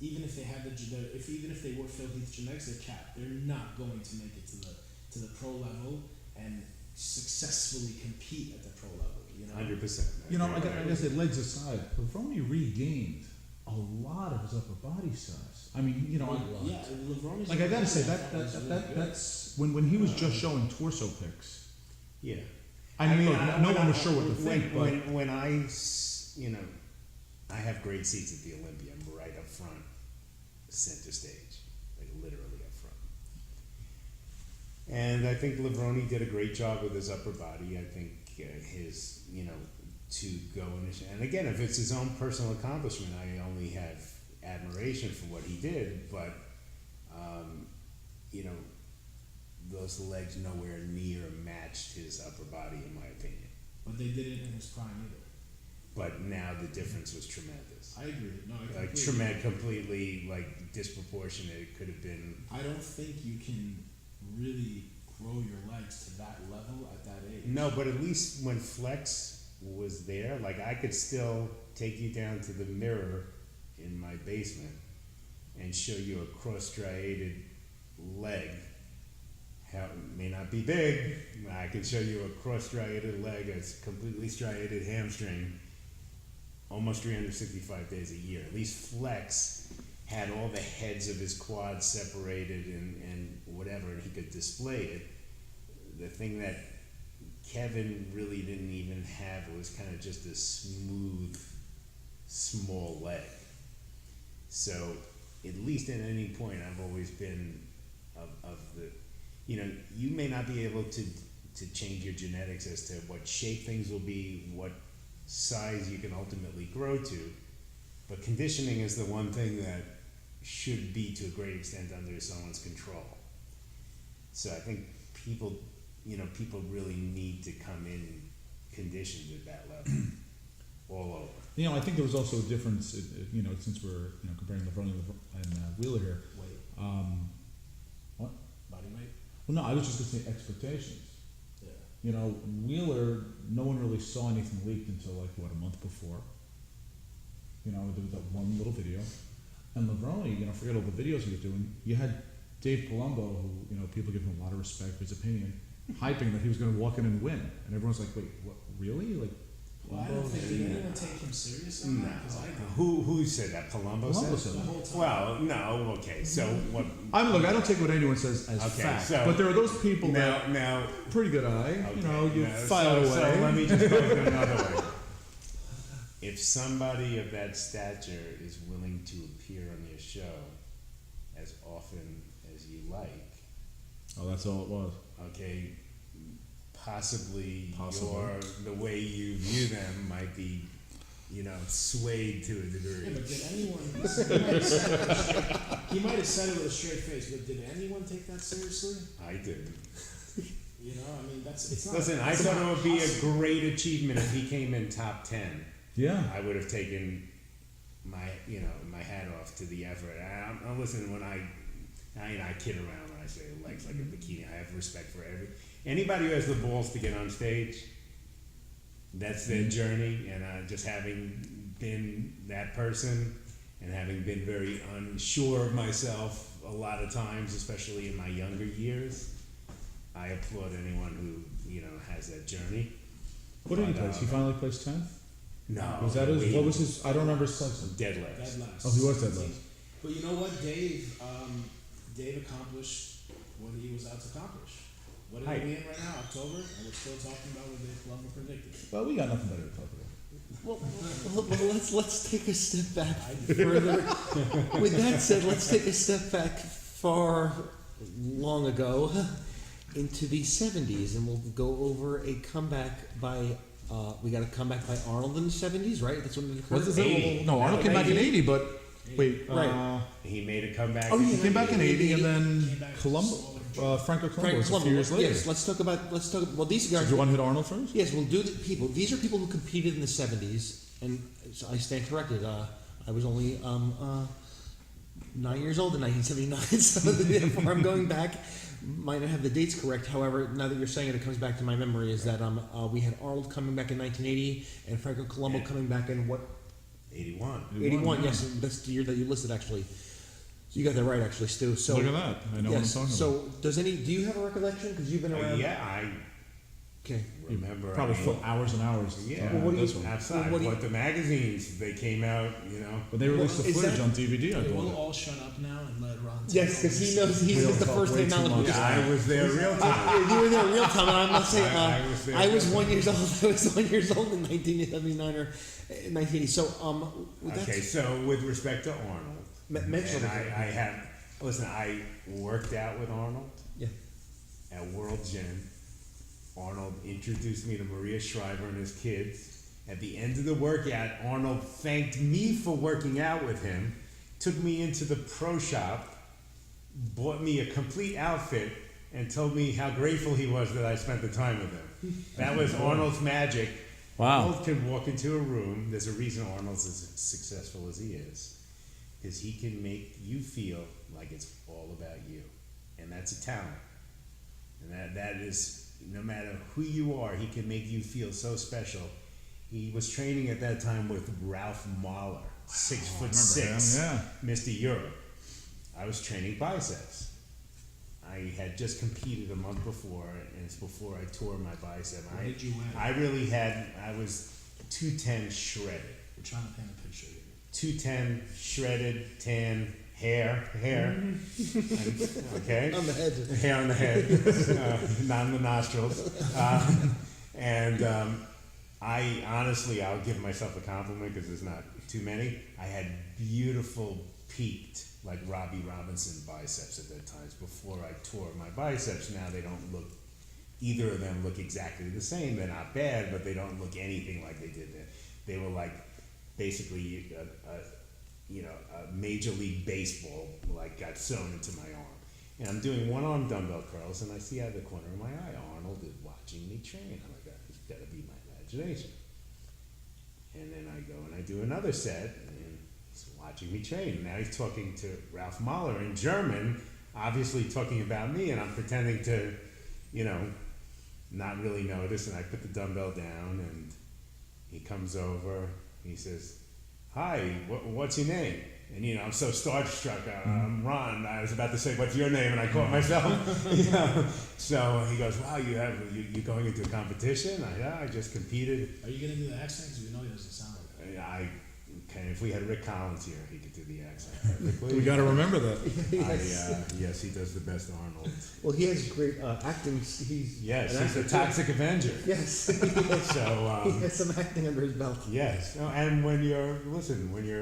Even if they had even if they were Phil Heath genetics, they're capped. They're not going to make it to the pro level and successfully compete at the pro level. 100%. I guess it legs aside. Lavroni regained a lot of his upper body size. I mean, Lavroni's like I gotta say that's when he was just showing torso pics. Yeah. I mean, no one was sure what to think. When I have great seats at the Olympia. I'm right up front, center stage, like literally up front. And I think Lavroni did a great job with his upper body. I think his, to go and again, if it's his own personal accomplishment, I only have admiration for what he did. But those legs nowhere near matched his upper body, in my opinion. But they didn't in his prime either. But now the difference was tremendous. I agree. No, Completely disproportionate. It could have been. I don't think you can really grow your legs to that level at that age. No, but at least when flex was there, I could still take you down to the mirror in my basement and show you a cross-striated leg. How it may not be big, I can show you a cross-striated leg, a completely striated hamstring, almost 365 days a year. At least Flex had all the heads of his quads separated and whatever, and he could display it. The thing that Kevin really didn't even have, it was kind of just a smooth, small leg. So at least at any point, I've always been of the, you may not be able to change your genetics as to what shape things will be, what size you can ultimately grow to, but conditioning is the one thing that should be to a great extent under someone's control. So I think people really need to come in conditioned at that level, all over. I think there was also a difference, since we're comparing Lavroni and Wheeler here. Weight. What? Body weight. Well, no, I was just going to say expectations. Yeah. Wheeler, no one really saw anything leaked until a month before. There was that one little video. And Lavroni, forget all the videos he was doing. You had Dave Palumbo, who, people give him a lot of respect for his opinion, hyping that he was going to walk in and win. And everyone's like, wait, what, really? Well, I don't think did anyone take him serious on that? 'Cause I did. Who said that? Palumbo Palumbo said said The whole that. time. Well, no, okay. So what? I don't take what anyone says as Okay, fact. so- But there are those people that, Now, pretty good eye, okay, you now, file away. So let me just go to another way. If somebody of that stature is willing to appear on your show as often as you like, Oh, that's all it was. okay, possibly. The way you view them might be, swayed to a degree. Yeah, but did anyone? He might have said it with a straight face, but did anyone take that seriously? I didn't. It's not. Listen, I it's thought not it would be a possible. great achievement if he came in top 10. Yeah. I would have taken my hat off to the effort. I'm listening when I kid around when I say legs like a bikini. I have respect for anybody who has the balls to get on stage. That's their journey, and just having been that person and having been very unsure of myself a lot of times, especially in my younger years, I applaud anyone who has that journey. What did he place? He finally placed 10th? No, Was that his, what was his, I don't remember his placing. dead last. Dead last. Oh, he was dead last. But you know what, Dave accomplished what he was out to accomplish. What are Right. we in right now? October, and we're still talking about what Dave Glover predicted. Well, we got nothing better to talk about. Well, let's take a step back further. With that said, let's take a step back far long ago into the 70s, and we'll go over a comeback by. We got a comeback by Arnold in the 70s, right? That's when it occurred. What is it? 80. No, Arnold came back in 80, but wait, Right. He made a comeback. Oh, he came back in 80, and Came then back Franco Frank Colombo was a Colombo. few years later. Yes, let's talk about. Well, these guys. Did you want to hit Arnold first? Yes, we'll do the people. These are people who competed in the 70s, and so I stand corrected. I was only 9 years old in 1979, so therefore I'm going back. Might not have the dates correct. However, now that you're saying it, it comes back to my memory is that we had Arnold coming back in 1980 and Franco Colombo Yeah. coming back in what? 81. 81. yeah. Yes, that's the year that you listed actually. So you got that right actually, Stu. So Look at that. I know yes. what I'm talking So do you have a recollection? Because you've been around. Yeah, I Okay. remember. Probably I mean, for hours and hours. Yeah, talking Well, what about do this you- one. outside. What do you- But the magazines, they came out, But they released the Is footage that- on DVD, I Okay, believe. we'll all shut up now and let Ron. Yes, because he knows he's We'll the talk first way hand too knowledge. much. I was there real time. You were there in real time, and I'm not saying I was there I was real 1 year old. I was 1 year old in 1979 or 1980. So that's Okay, so with respect to Arnold, mention and it. I have, listen, I worked out with Arnold Yeah. at World Gym. Arnold introduced me to Maria Shriver and his kids. At the end of the workout, Arnold thanked me for working out with him, took me into the pro shop, bought me a complete outfit, and told me how grateful he was that I spent the time with him. That was Arnold's magic. Wow. Arnold can walk into a room. There's a reason Arnold's as successful as he is, because he can make you feel like it's all about you, and that's a talent. And that is, no matter who you are, he can make you feel so special. He was training at that time with Ralph Mahler, 6'6", Yeah. Mr. Europe. I was training biceps. I had just competed a month before, and it's before I tore my bicep. What did you weigh? I was 210 shredded. We're trying to paint a picture here. 210 shredded, tan, hair, okay? On the head. Hair on the head, not in the nostrils. I honestly, I'll give myself a compliment because there's not too many. I had beautiful, peaked, like Robbie Robinson biceps at that time. Before I tore my biceps, now they don't look, either of them look exactly the same. They're not bad, but they don't look anything like they did then. They were like basically a Major League Baseball like got sewn into my arm. And I'm doing one-arm dumbbell curls, and I see out of the corner of my eye, Arnold is watching me train. I'm like, it's got to be my imagination. And then I go and I do another set, and he's watching me train. Now he's talking to Ralph Mahler in German, obviously talking about me, and I'm pretending to, not really notice. And I put the dumbbell down, and he comes over. He says, "Hi, what's your name?" And I'm so starstruck. I'm Ron. I was about to say, "What's your name?" And I caught myself. So he goes, "Wow, you're going into a competition?" I just competed. Are you gonna do the accent? Because we know he doesn't sound like that. I can. If we had Rick Collins here, he could do the accent perfectly. We got to remember that. Yes, he does the best Arnold. Well, he has great acting. Yes, an he's a actor, too. Toxic Avenger. Yes. So He has some acting under his belt. yes, and when you're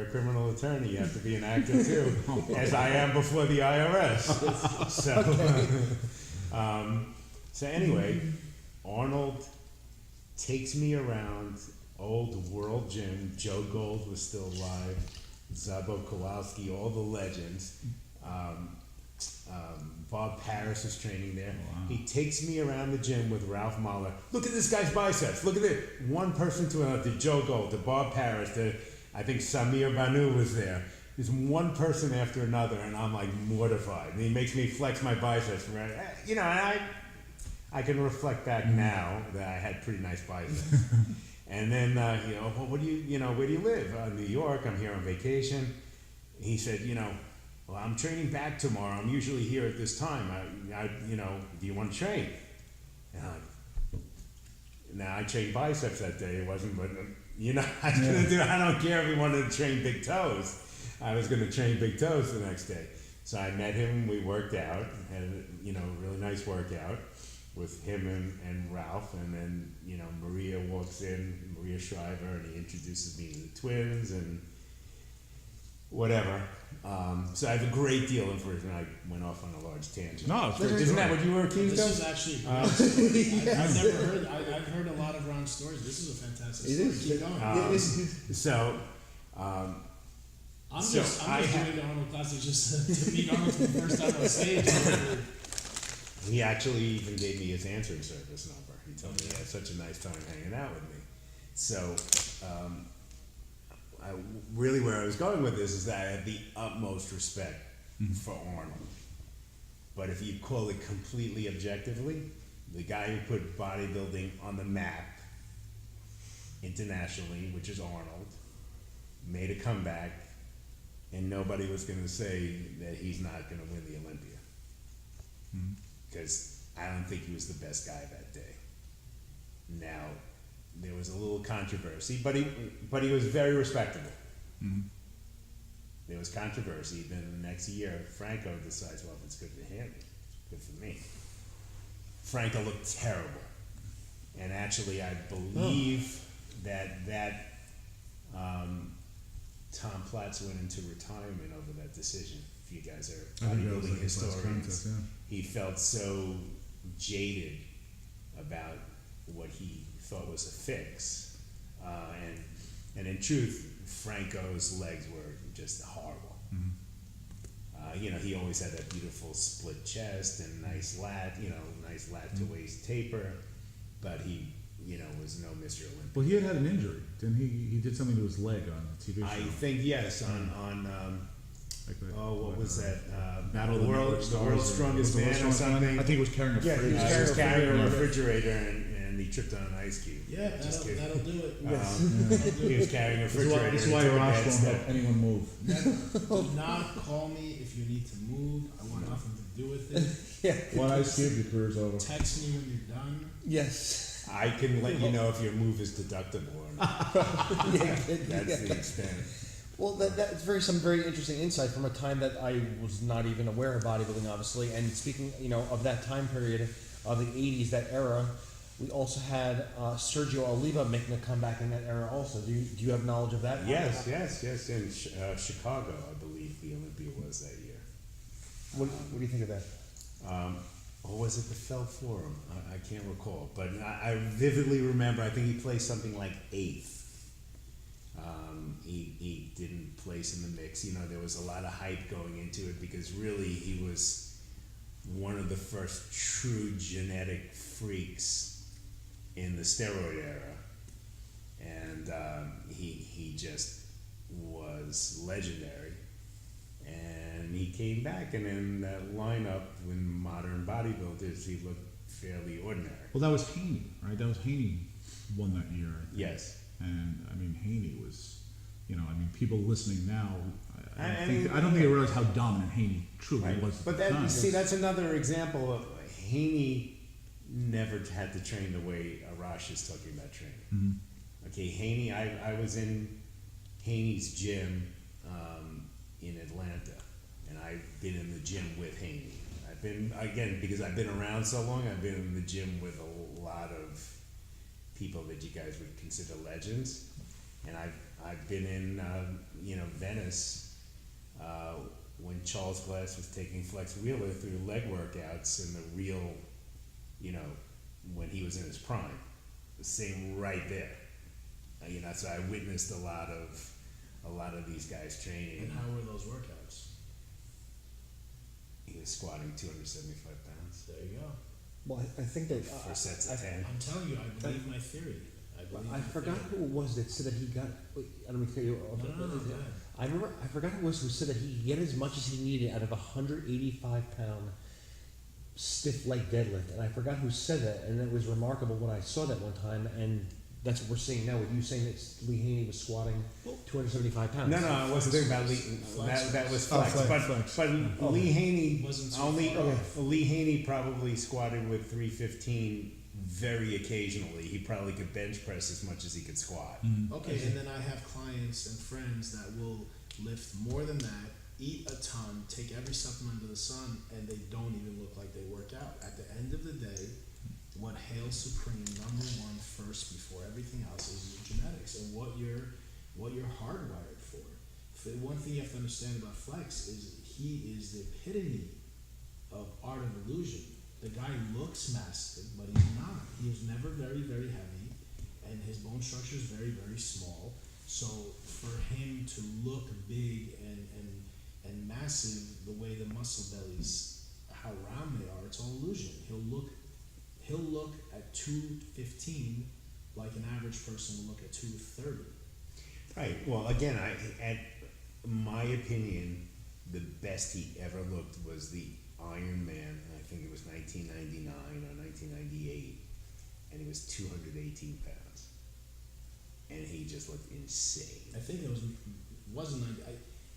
a criminal attorney, you have to be an actor too, as I am before the IRS. So anyway, Arnold takes me around old World Gym. Joe Gold was still alive, Zabo Kowalski, all the legends. Bob Paris was training there. Wow. He takes me around the gym with Ralph Mahler. Look at this guy's biceps. Look at it. One person to another, to Joe Gold, to Bob Paris, to I think Samir Banu was there. There's one person after another, and I'm like mortified. And he makes me flex my biceps. Right? And I can reflect back now that I had pretty nice biceps. And then, well, where do you live? New York. I'm here on vacation. He said, well, I'm training back tomorrow. I'm usually here at this time. Do you want to train? And I'm like, now I trained biceps that day. It wasn't, but I was gonna do. I don't care if we wanted to train big toes. I was gonna train big toes the next day. So I met him, we worked out, had a really nice workout with him and Ralph, and then, Maria walks in, Maria Shriver, and he introduces me to the twins and whatever. So I have a great deal of information. I went off on a large tangent. No, it's great. Isn't that what you were accused This of? is actually a great story. I've never heard. I've heard a lot of Ron's stories. This is a fantastic It story. is. Keep going. So, I'm so just I had- doing the Arnold Classic just to meet Arnold for the first time on stage. he actually even gave me his answering service number. He told me he had such a nice time hanging out with me. So, really where I was going with this is that I have the utmost respect for Arnold. But if you call it completely objectively, the guy who put bodybuilding on the map internationally, which is Arnold, made a comeback, and nobody was going to say that he's not going to win the Olympia. Because I don't think he was the best guy that day. Now, there was a little controversy, but he was very respectable. There was controversy. Then the next year, Franco decides, well, if it's good for him, it's good for me. Franco looked terrible, and actually, I believe that Tom Platz went into retirement over that decision. If you guys are I think that was bodybuilding like his last historians, contest, he felt so jaded about what he thought was a fix, and in truth, Franco's legs were just horrible. He always had that beautiful split chest and nice lat to waist taper, but he, was no Mr. Olympia. Well, he had an injury, didn't he? He did something to his leg on a TV show. I think yes, on Like that. what was that? Battle of the the world, Network the Stars world's or- strongest was the man or World's Strongest Man? something. I think he was carrying a Yeah, he fridge. was He was carrying a Yeah. refrigerator and he tripped on an ice cube. Yeah, Just kidding. that'll do it. He was carrying a This is why, refrigerator. this is why and took a Arash bad won't step. help anyone move. Do not call me if you need to move. I want nothing to do with it. One ice cube, your career's over. Text me when you're done. Yes. I can let you know if your move is deductible or not. That's the extent. Well, that's some very interesting insight from a time that I was not even aware of bodybuilding, obviously. And speaking, of that time period of the '80s, that era, we also had Sergio Oliva making a comeback in that era. Also, do you have knowledge of that? Yes. In Chicago, I believe the Olympia was that year. What do you think of that? Or was it the Felt Forum? I can't recall, but I vividly remember. I think he placed something like 8th. He didn't place in the mix. There was a lot of hype going into it because really he was one of the first true genetic freaks in the steroid era, and he just was legendary. And he came back, and in that lineup with modern bodybuilders, he looked fairly ordinary. Well, that was Haney, right? That was Haney won that year. I think. Yes. And Haney was, people listening now, I I don't mean- think they realize how dominant Haney truly Right. was. At But the time. that's another example of Haney never had to train the way Arash is talking about training. Mhm. Okay, Haney, I was in Haney's gym in Atlanta, and I've been in the gym with Haney. I've been, again, because I've been around so long, I've been in the gym with a lot of people that you guys would consider legends. And I've been in, Venice when Charles Glass was taking Flex Wheeler through leg workouts in the real, when he was in his prime. The same right there. So I witnessed a lot of these guys training. And how were those workouts? He was squatting 275 pounds There you go. Well, I think that for sets of 10. I'm telling you, I believe my theory. I forgot who it was that said that he got. Wait, I don't mean to cut you off. No, go ahead. I forgot who it was who said that he get as much as he needed out of a 185-pound stiff leg deadlift, and I forgot who said that, and it was remarkable when I saw that one time, and that's what we're seeing now with you saying that Lee Haney was squatting 275 pounds. No, I wasn't thinking about Lee. That was Flex. But Lee Haney Wasn't so only. far off. Lee Haney probably squatted with 315 very occasionally. He probably could bench press as much as he could squat. Okay, and then I have clients and friends that will lift more than that eat a ton, take every supplement under the sun, and they don't even look like they work out. At the end of the day, what hails supreme, number one, first before everything else, is your genetics and what you're hardwired for. One thing you have to understand about Flex is he is the epitome of art of illusion. The guy looks massive, but he's not. He is never very, very heavy, and his bone structure is very, very small. So for him to look big and massive, the way the muscle bellies, how round they are, it's all illusion. He'll look at 215 like an average person will look at 230. Right. Well, again, at my opinion, the best he ever looked was the Iron Man. I think it was 1999 or 1998, and he was 218 pounds, and he just looked insane. I think it wasn't 90.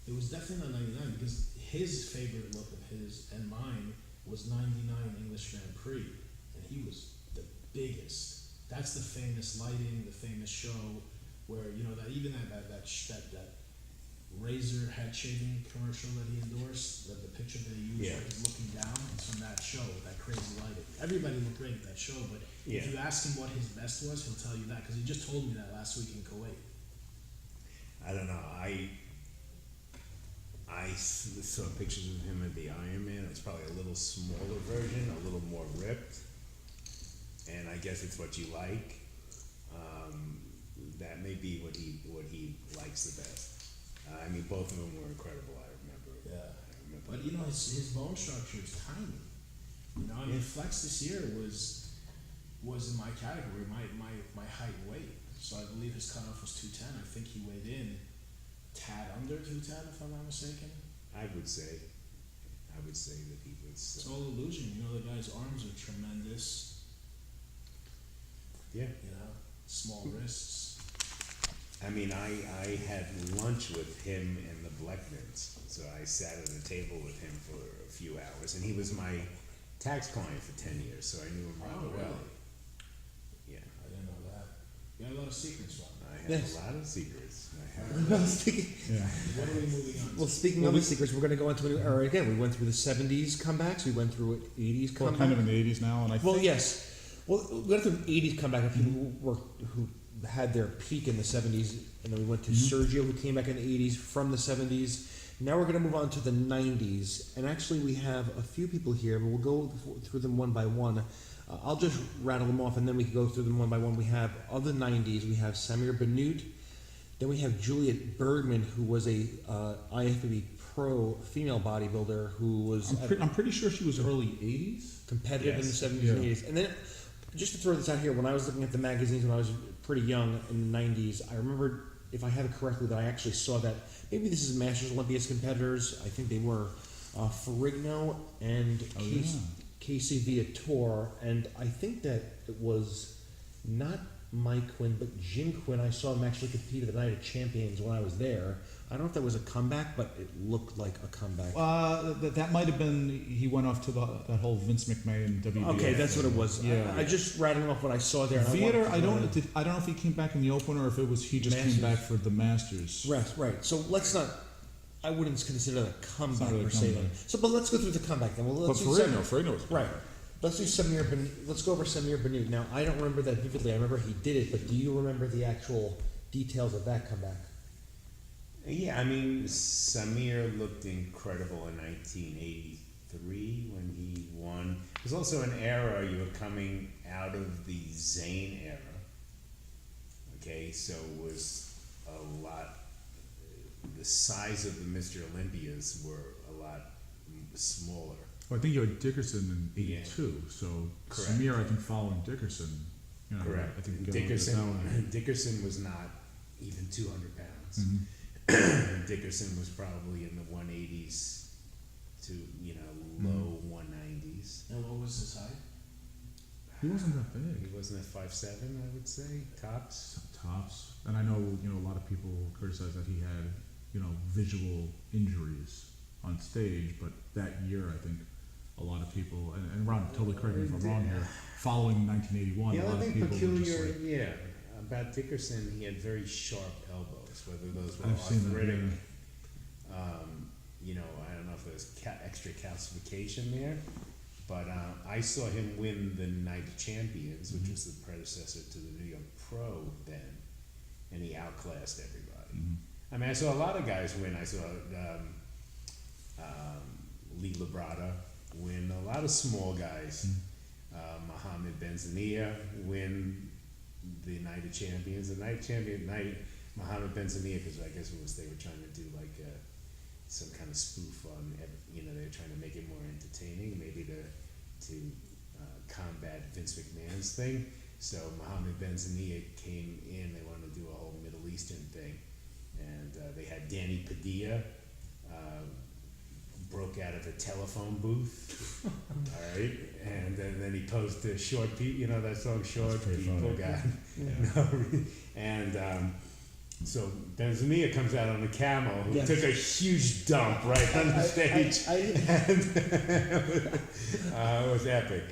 It was definitely not 99 because his favorite look of his and mine was 99 English Grand Prix, and he was the biggest. That's the famous lighting, the famous show, where that even that razor head shaving commercial that he endorsed, the picture that he used, where he's looking down, it's from that show with that crazy lighting. Everybody looked great at that show, but if you ask him what his best was, he'll tell you that because he just told me that last week in Kuwait. I don't know. I saw pictures of him at the Iron Man. It's probably a little smaller version, a little more ripped, and I guess it's what you like. That may be what he likes the best. I mean, both of them were incredible. I remember. Yeah. But His bone structure is tiny. I mean, Flex this year was in my category, my height and weight. So I believe his cutoff was 210. I think he weighed in tad under 210, if I'm not mistaken. I would say that he was. It's all illusion. The guy's arms are tremendous. Yeah. Small wrists. I mean, I had lunch with him and the Bleckmans, so I sat at a table with him for a few hours, and he was my tax client for 10 years, so I knew him rather well. Yeah. I didn't know that. You had a lot of secrets, Ron. I have a lot of secrets. I have. Yeah. What are we moving on to? Well, speaking of the secrets, we're going to go into a new era again. We went through the 70s comebacks. We went through 80s comebacks. Well, kind of in the 80s now, and I Well, think yes. Well, we went through 80s comeback of people who had their peak in the 70s, and then we went to Sergio, who came back in the 80s from the 70s. Now we're going to move on to the 90s, and actually we have a few people here, but we'll go through them one by one. I'll just rattle them off, and then we can go through them one by one. We have, of the 90s, we have Samir Bannout. Then we have Juliet Bergman, who was a IFBB pro female bodybuilder who was I'm pretty sure she was early 80s. competitive in the Yes. 70s and 80s. And then, just to throw this out here, when I was looking at the magazines when I was pretty young in the 90s, I remember, if I have it correctly, that I actually saw that maybe this is Masters Olympia's competitors. I think they were Ferrigno and Casey Viator, and I think that it was not Mike Quinn, but Jim Quinn. I saw him actually compete at the Night of Champions when I was there. I don't know if that was a comeback, but it looked like a comeback. That might have been. He went off to that whole Vince McMahon WBF. Okay, that's what it was. Yeah. I just rattled off what I saw there. Theater. I don't know if he came back in the opener or if it was he just Masters. came back for the Masters. Right. So let's not. I wouldn't consider it a comeback really a per se. comeback. So, but let's go through the comeback then. Well, But let's do Ferrigno was Right. Let's do let's go over Samir Bannout. Now, I don't remember that vividly. I remember he did it, but do you remember the actual details of that comeback? Yeah, I mean, Samir looked incredible in 1983 when he won. It was also an era you were coming out of the Zayn era. Okay, so it was a lot. The size of the Mr. Olympias were a lot smaller. Well, I think you had Dickerson in '82, so Correct. Samir, I think, following Dickerson. Correct. I think Dickerson was not even 200 pounds. Mm-hmm. Dickerson was probably in the 180s to low 190s. And what was his height? He wasn't that big. He wasn't at 5'7", I would say, tops. Tops, and I know a lot of people criticize that he had visual injuries on stage, but that year I think a lot of people and Ron, totally correct me if I'm wrong here. Following 1981, The a lot other of thing people were just peculiar, like, about Dickerson, he had very sharp elbows, whether those were I've seen that, arthritic, I don't know if there was extra calcification there, but I saw him win the Night of Champions, which was the predecessor to the New York Pro then, and he outclassed everybody. I mean, I saw a lot of guys win. I saw Lee Labrada win. A lot of small guys. Mohammed Benzania win the Night of Champions. The Night Champion night, Mohammed Benzania, because I guess they were trying to do like some kind of spoof on, they were trying to make it more entertaining, maybe to combat Vince McMahon's thing. So Mohammed Benzania came in. They wanted to do a whole Middle Eastern thing, and they had Danny Padilla. Broke out of a telephone booth, all right, and then he posed to Short People, that song Short People got, and so Benzania comes out on a camel who took a huge dump right on the stage, and it was epic.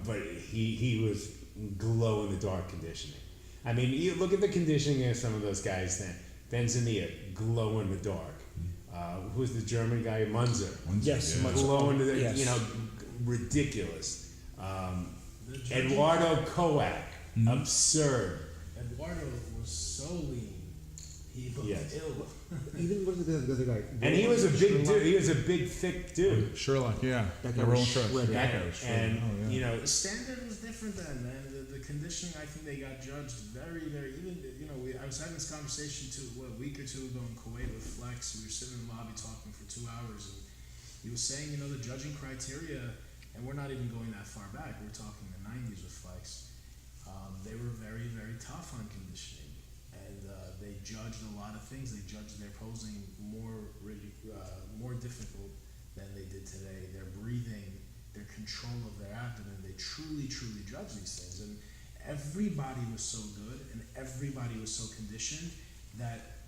But he was glow in the dark conditioning. I mean, you look at the conditioning of some of those guys. Then Benzania, glow in the dark. Who's the German guy? Munzer. Yes, Munzer. Glow into the, ridiculous. Eduardo Koak, absurd. Eduardo was so lean. He looked ill. Even what was the other guy? And he was a big dude. He was a big, thick dude. Sherlock, yeah. That guy The was Rolling Truck. shredded. That guy was shredded. And The standard was different then, man. The conditioning, I think they got judged very, very. Even I was having this conversation a week or two ago in Kuwait with Flex. We were sitting in the lobby talking for 2 hours, and he was saying, the judging criteria, and we're not even going that far back. We're talking the '90s with Flex. They were very, very tough on conditioning, and they judged a lot of things. They judged their posing more difficult than they did today. Their breathing, their control of their abdomen. They truly, truly judge these things. And everybody was so good and everybody was so conditioned that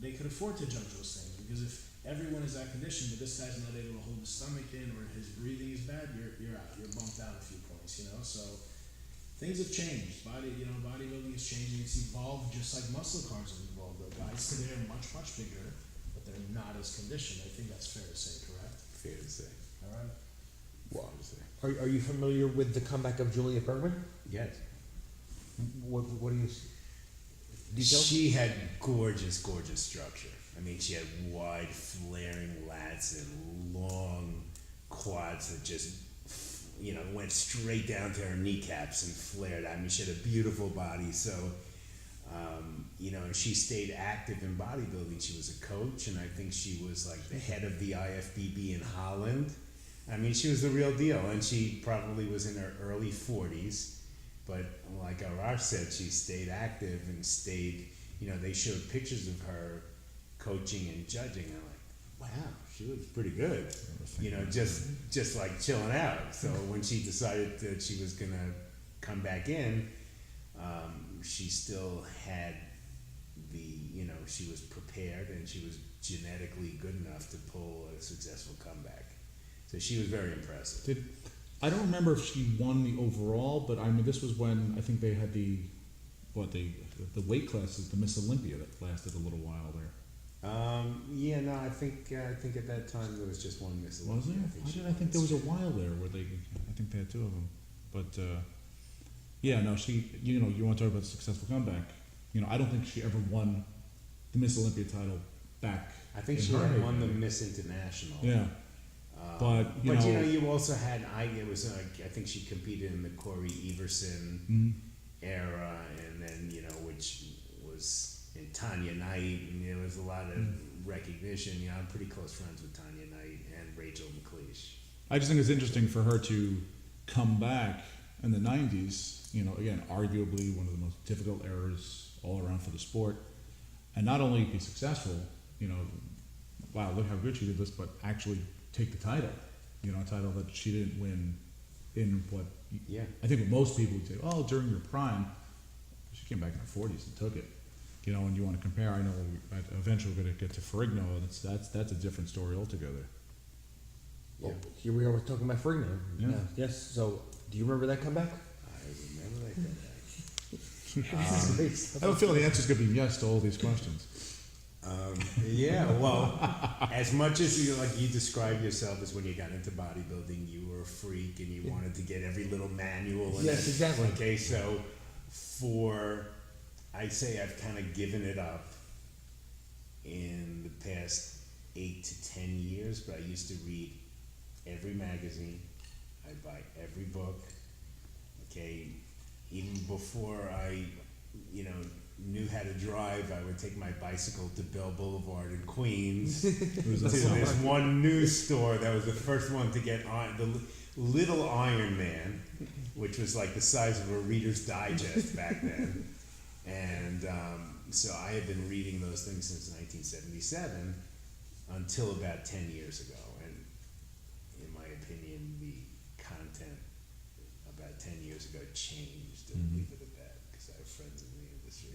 they could afford to judge those things. Because if everyone is that conditioned, but this guy's not able to hold his stomach in or his breathing is bad, you're out. You're bumped out a few points, So things have changed. Bodybuilding is changing. It's evolved just like muscle cars have evolved. The guys today are much, much bigger, but they're not as conditioned. I think that's fair to say, correct? fair to say. All right. Fair to say. Are you familiar with the comeback of Julia Bergman? Yes. What do you details? She had gorgeous, gorgeous structure. I mean, she had wide, flaring lats and long quads that just, went straight down to her kneecaps and flared. I mean, she had a beautiful body. So, and she stayed active in bodybuilding. She was a coach, and I think she was like the head of the IFBB in Holland. I mean, she was the real deal, and she probably was in her early 40s. But like Arash said, she stayed active and stayed, they showed pictures of her coaching and judging. I'm like, wow, she looks pretty good. Just like chilling out. So when she decided that she was going to come back in, she still had she was prepared and she was genetically good enough to pull a successful comeback. So she was very impressive. I don't remember if she won the overall, but I mean, this was when I think they had the weight classes, the Miss Olympia that lasted a little while there. I think at that time there was just one Miss Olympia. Was there? I think there was a while there where I think they had two of them. But she, you want to talk about a successful comeback. I don't think she ever won the Miss Olympia title back. I think she had won the Miss International. Yeah. But you also had I think she competed in the Corey Everson era, and then which was in Tanya Knight, and there was a lot of recognition. I'm pretty close friends with Tanya Knight and Rachel McLeish. I just think it's interesting for her to come back in the 90s. Again, arguably one of the most difficult eras all around for the sport, and not only be successful. Wow, look how good she did this, but actually take the title, a title that she didn't win in what I think what most people would say, during your prime. She came back in her 40s and took it, and you want to compare. I know eventually we're going to get to Ferrigno. That's a different story altogether. Well, here we are talking about Ferrigno. Yeah. Yes. So, do you remember that comeback? I remember that comeback. I have a feeling the answer is going to be yes to all these questions. Yeah, well, as much as you described yourself as when you got into bodybuilding, you were a freak and you wanted to get every little manual. And Yes, exactly. Okay, so I'd say I've kind of given it up in the past 8 to 10 years, but I used to read every magazine. I'd buy every book. Okay, even before I, knew how to drive, I would take my bicycle to Bell Boulevard in Queens to this one news store that was the first one to get on the Little Iron Man, which was like the size of a Reader's Digest back then. And so I had been reading those things since 1977 until about 10 years ago. And in my opinion, the content about 10 years ago changed, and leave it at that, because I have friends in the industry.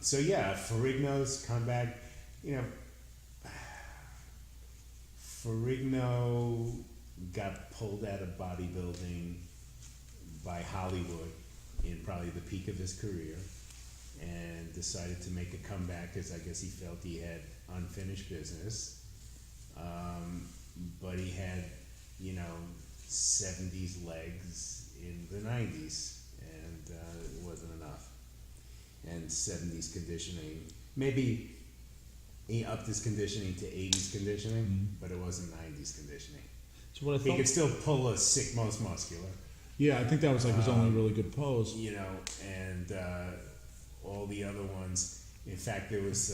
So yeah, Ferrigno's comeback, Ferrigno got pulled out of bodybuilding by Hollywood in probably the peak of his career, and decided to make a comeback because I guess he felt he had unfinished business. But he had, 70s legs in the 90s, and it wasn't enough. And 70s conditioning, maybe he upped his conditioning to 80s conditioning, but it wasn't 90s conditioning. So what I He thought, could still pull a sick most muscular. Yeah, I think that was like his only really good pose. And all the other ones. In fact, there was,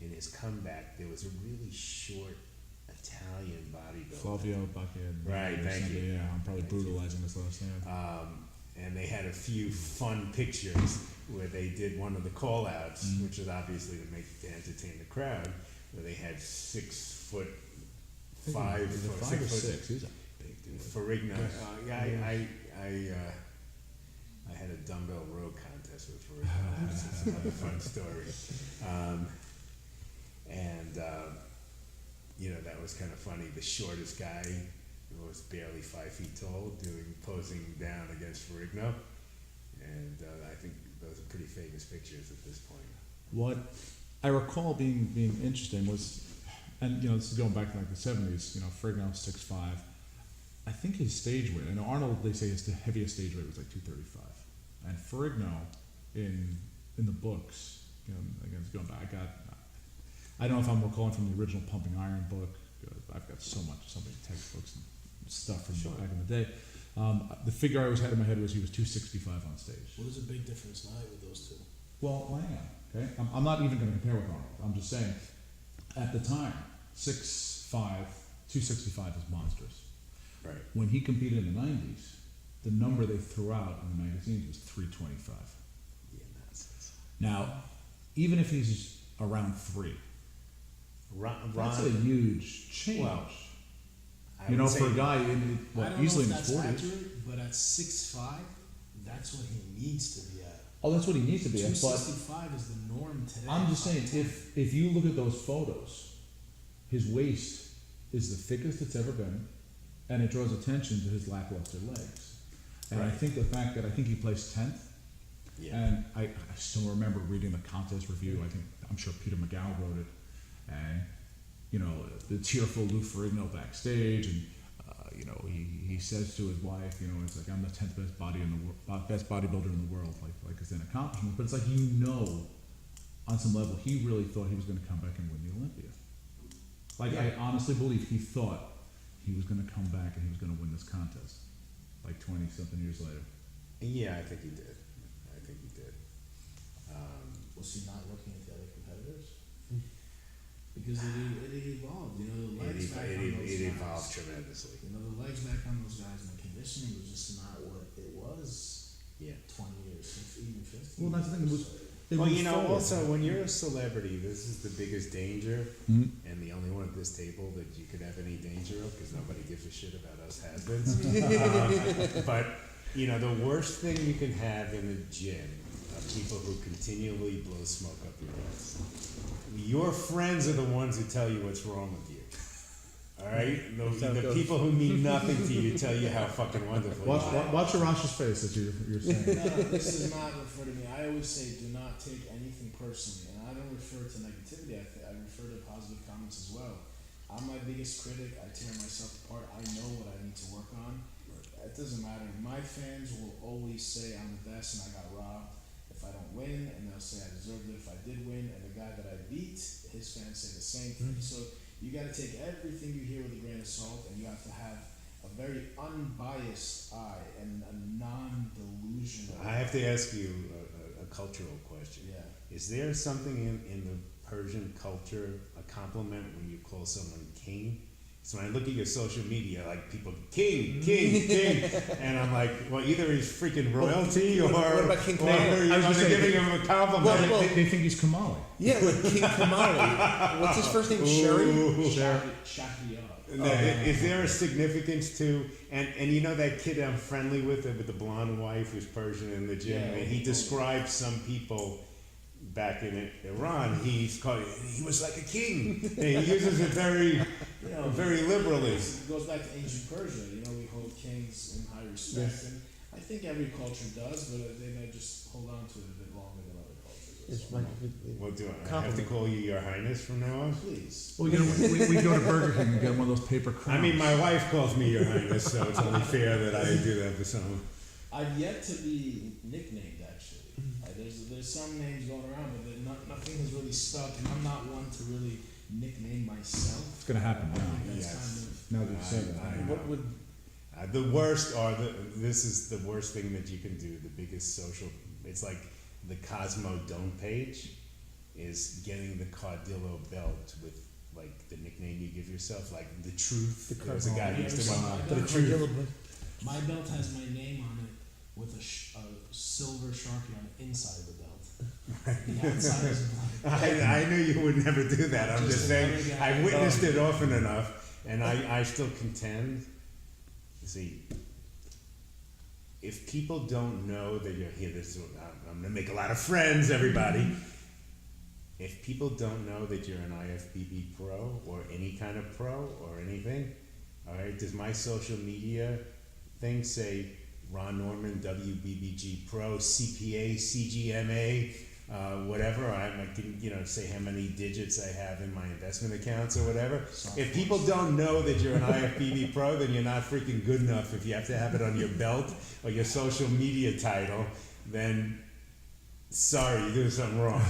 in his comeback, there was a really short Italian bodybuilder. Flavio Bacca. Right, thank you. Yeah, I'm probably brutalizing this last name. And they had a few fun pictures where they did one of the call-outs, which was obviously to entertain the crowd, where they had 6 foot, 5 Is it or 5 or 6 foot 6? He's a big dude. Ferrigno. I had a dumbbell row contest with Ferrigno. It's another fun story. That was kind of funny. The shortest guy was barely 5 feet tall, posing down against Ferrigno, and I think those are pretty famous pictures at this point. What I recall being interesting was, and this is going back to like the 70s. Ferrigno 6'5". I think his stage weight. I know Arnold. They say his heaviest stage weight was like 235, and Ferrigno in the books. Again, it's going back. I don't know if I'm recalling from the original Pumping Iron book. I've got so many textbooks and stuff from back in the day. The figure I always had in my head was he was 265 on stage. Well, there's a big difference in height with those two. Well, hang on. Okay, I'm not even going to compare with Arnold. I'm just saying, at the time, 6'5", 265 is monstrous. Right. When he competed in the 90s, the number they threw out in the magazines was 325. Yeah, nonsense. Now, even if he's around 3, that's a huge change. Well, I would say for a guy I don't easily in know if his that's 40s. accurate, but at 6'5", that's what he needs to be at. Oh, that's what he needs to be at. But 265 is the norm today. I'm just saying, if you look at those photos, his waist is the thickest it's ever been, and it draws attention to his lackluster legs. And I Right. think the fact that I think he placed 10th, Yeah. and I still remember reading the contest review. I'm sure Peter McGowan wrote it, and the tearful Lou Ferrigno backstage, and he says to his wife, it's like, I'm the 10th best bodybuilder in the world, like it's an accomplishment. But it's like, on some level, he really thought he was going to come back and win the Olympia. I honestly believe he thought he was going to come back and he was going to win this contest, like 20-something years later. Yeah, I think he did. Was he not looking at the other competitors? Because it evolved. The legs back on those It guys. evolved tremendously. The legs back on those guys and the conditioning was just not what it was Yeah. 20 years, even 15 Well, that's the thing. years. Also, when you're a celebrity, this is the biggest danger, and the only one at this table that you could have any danger of, because nobody gives a shit about us has-beens. But, the worst thing you can have in the gym are people who continually blow smoke up your ass. Your friends are the ones who tell you what's wrong with you. All right, That's how it the goes. people who mean nothing to you tell you how fucking wonderful you are. Watch Arash's face as you're saying. No, this does not refer to me. I always say do not take anything personally, and I don't refer to negativity. I refer to positive comments as well. I'm my biggest critic. I tear myself apart. I know what I need to work on. It doesn't matter. My fans will always say I'm the best and I got robbed if I don't win, and they'll say I deserved it if I did win. And the guy that I beat, his fans say the same thing. So you got to take everything you hear with a grain of salt, and you have to have a very unbiased eye and a non-delusional. I have to ask you a cultural question. Yeah. Is there something in the Persian culture, a compliment when you call someone king? So when I look at your social media, like people, king, and I'm like, well, either he's freaking royalty or What about King or Kamali? you're I was just gonna say- giving him a compliment. Well, They think he's Kamali. Yeah, like King Kamali. What's his first name? Sherry? Shahriar. Is there a significance to, and you know that kid I'm friendly with the blonde wife who's Persian in the gym, Yeah. and he describes some people back in Iran, he was like a king. And he uses it very, very liberally. It goes back to ancient Persia. You know, we hold kings in high respect, Yes. and I think every culture does, but they may just hold on to it a bit longer than other cultures. It's my, Well, do I have to Compliment. call you Your Highness from now on? Please. Well, we go to Burger King and get one of those paper crowns. I mean, my wife calls me Your Highness, so it's only fair that I do that for someone. I've yet to be nicknamed, actually. There's some names going around, but nothing has really stuck, and I'm not one to really nickname myself. It's gonna happen now. That's Yes. Now that you said that. I know. what would The worst are this is the worst thing that you can do. The biggest social, it's like the Cosmo Dome page is getting the Cardillo belt with like the nickname you give yourself, like the Truth. There was a guy who used to Cardillo. the Truth. My belt has my name on it with a silver Sharpie on the inside of the belt. The outside is black. I knew you would never do that. I'm just saying, another guy. I witnessed it often enough, and I still contend. See, if people don't know that you're here, I'm gonna make a lot of friends, everybody. If people don't know that you're an IFBB pro or any kind of pro or anything, all right, does my social media thing say Ron Noreman, WBBG Pro, CPA, CGMA, whatever? I can, say how many digits I have in my investment accounts or whatever. If people don't know that you're an IFBB Pro, then you're not freaking good enough. If you have to have it on your belt or your social media title, then sorry, you're doing something wrong.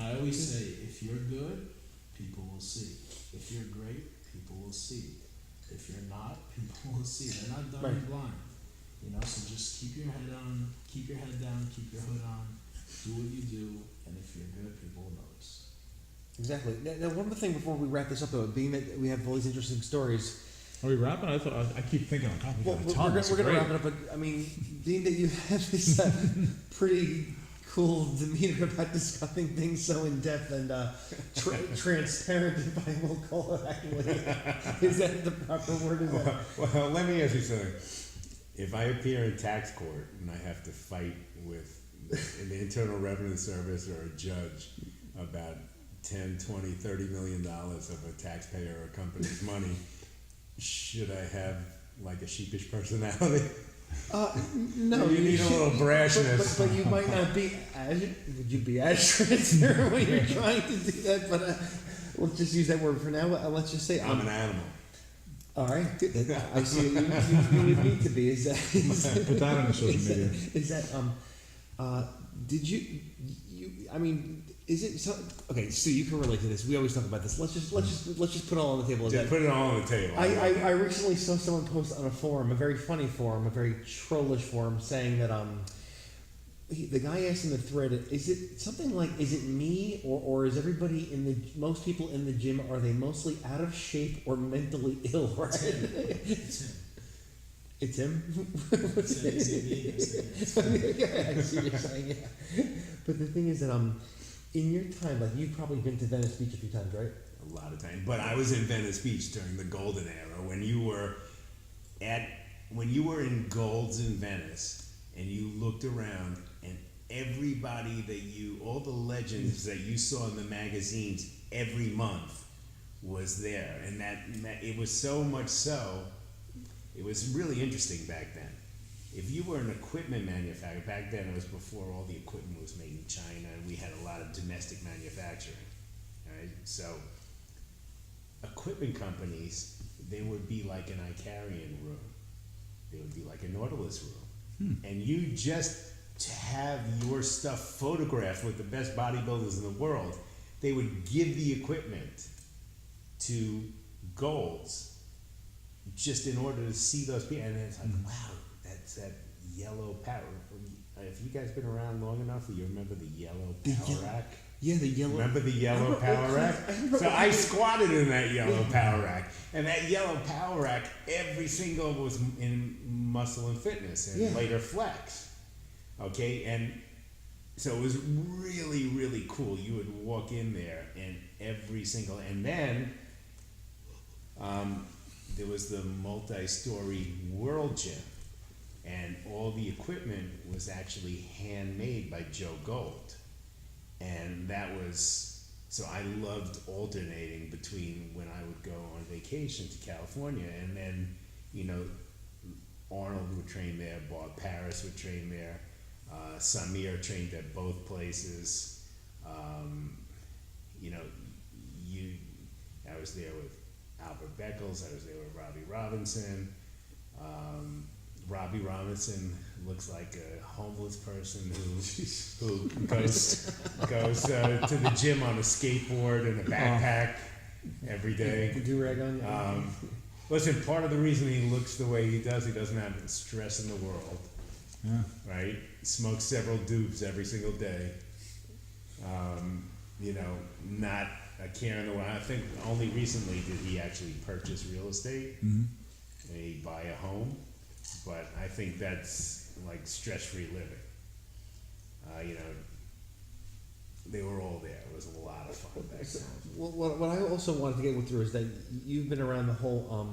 I always say, if you're good, people will see. If you're great, people will see. If you're not, people will see. They're not dumb and blind. So just keep your head on, keep your head down, keep your hood on, do what you do, and if you're good, people will notice. exactly? Now, one other thing before we wrap this up, though, being that we have all these interesting stories. Are we wrapping? I thought I keep thinking, oh God, we Well, got a we're ton. gonna, This we're is gonna great. wrap it up, but I mean, being that you have this pretty cool demeanor about discussing things so in depth and transparent, if I will call it, actually, is that the proper word? Is that? Well, let me ask you something. If I appear in tax court and I have to fight with the Internal Revenue Service or a judge about 10, 20, $30 million of a taxpayer or a company's money, should I have like a sheepish personality? No, you need a little brashness. but you might not be as. Would you be as transparent when you're trying to do that? But let's just use that word for now. Let's just say I'm an animal. All right, good. I see what you would need to be. Put that on the social media. Is that did you? I mean, is it so? Okay, so you can relate to this. We always talk about this. Let's just put it all on the table. Just put it all on the table. I recently saw someone post on a forum, a very funny forum, a very trollish forum, saying that the guy asked in the thread, is it something like, is it me or is everybody most people in the gym, are they mostly out of shape or mentally ill? Right? It's him. It's him. It's him. It's him. Yeah, I see what you're saying. Yeah. But the thing is that in your time, like you've probably been to Venice Beach a few times, right? A lot of times. But I was in Venice Beach during the golden era when you were in Golds in Venice and you looked around and everybody all the legends that you saw in the magazines every month was there, and that it was so much so. It was really interesting back then. If you were an equipment manufacturer, back then it was before all the equipment was made in China, and we had a lot of domestic manufacturing. Right? So, equipment companies, they would be like an Icarian room. They would be like a Nautilus room. And you just to have your stuff photographed with the best bodybuilders in the world, they would give the equipment to Golds just in order to see those people. And it's like, wow, that's that yellow power. If you guys been around long enough, you remember the yellow power rack? Yeah, the yellow. Remember the yellow power rack? So I squatted in that yellow power rack. And that yellow power rack, every single was in Muscle and Fitness and later Flex. Okay? And so it was really, really cool. You would walk in there and every single, and then there was the multi-story World Gym. And all the equipment was actually handmade by Joe Gold. And that was, so I loved alternating between when I would go on vacation to California, and then, you know, Arnold would train there, Bob Paris would train there, Samir trained at both places. You know, I was there with Albert Beckles, I was there with Robbie Robinson. Robbie Robinson looks like a homeless person who goes to the gym on a skateboard and a backpack every day. Do-rag on. Listen, part of the reason he looks the way he doesn't have the stress in the world. Yeah. Right? Smokes several dupes every single day. You know, not a care in the world. I think only recently did he actually purchase real estate. And he buy a home. But I think that's like stress-free living. You know, they were all there. It was a lot of fun back then. Well, what I also wanted to get through is that you've been around the whole.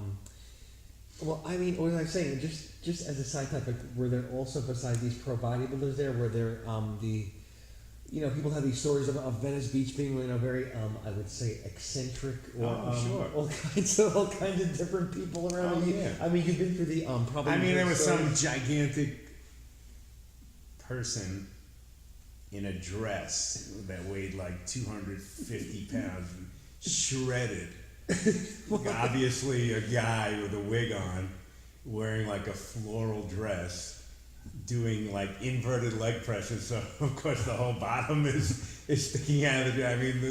Well, I mean, what was I saying? Just as a side topic, were there also, besides these pro bodybuilders, were there the, you know, people have these stories of Venice Beach being, you know, very, I would say, eccentric, or sure. all kinds of different people around. Yeah. I mean, you've been through the probably. I mean, there was stories. some gigantic person in a dress that weighed like 250 pounds, shredded. Obviously, a guy with a wig on, wearing like a floral dress, doing like inverted leg presses. So of course the whole bottom is sticking out of the. I mean,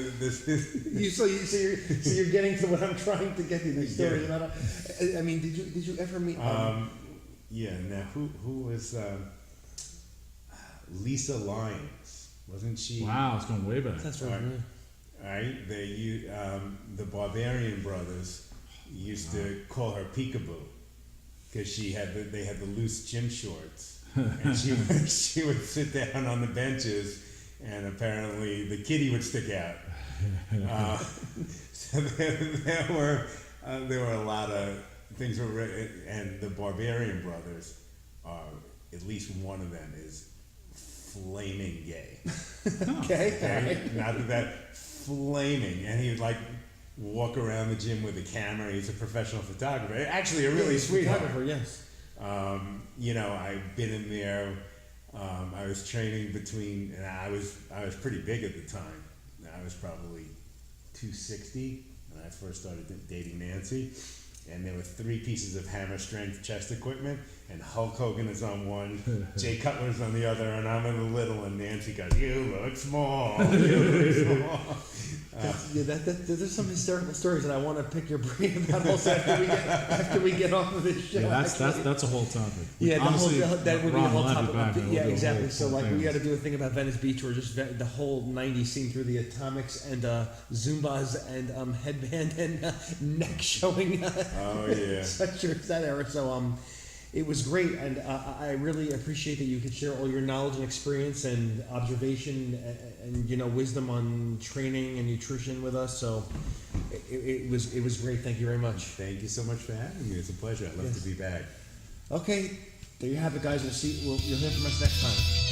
So you're getting to what I'm trying to get to. The story. Yeah. I mean, did you ever meet? Yeah. Now, who was Lisa Lyons? Wasn't she? Wow, it's going way back. That's right. Right? The Barbarian brothers used to call her Peekaboo because they had the loose gym shorts, and she would sit down on the benches, and apparently the kitty would stick out. So there were a lot of things and the Barbarian brothers are, at least one of them is flaming gay. Okay. Not that flaming, and he would like walk around the gym with a camera. He's a professional photographer. Actually, a really sweet photographer. Yes. You know, I've been in there. I was training and I was pretty big at the time. I was probably 260 when I first started dating Nancy. And there were 3 pieces of hammer strength chest equipment, and Hulk Hogan is on one, Jay Cutler's on the other, and I'm in the little, and Nancy goes, "You look small, you look small." There's some hysterical stories that I want to pick your brain about also after we get off of this show. Yeah, that's a whole topic. Yeah, honestly, that would be a Ron whole will have you topic. back, and we'll Yeah, do a exactly. whole So like thing. we got to do a thing about Venice Beach, or just the whole '90s scene through the atomics and Zumbas and headband and neck showing. Oh yeah. Sweatshirts, that era. So it was great, and I really appreciate that you could share all your knowledge and experience and observation and you know, wisdom on training and nutrition with us. So it was great. Thank you very much. Thank you so much for having me. It's a pleasure. I'd love to be back. Okay, there you have it, guys. You'll hear from us next time.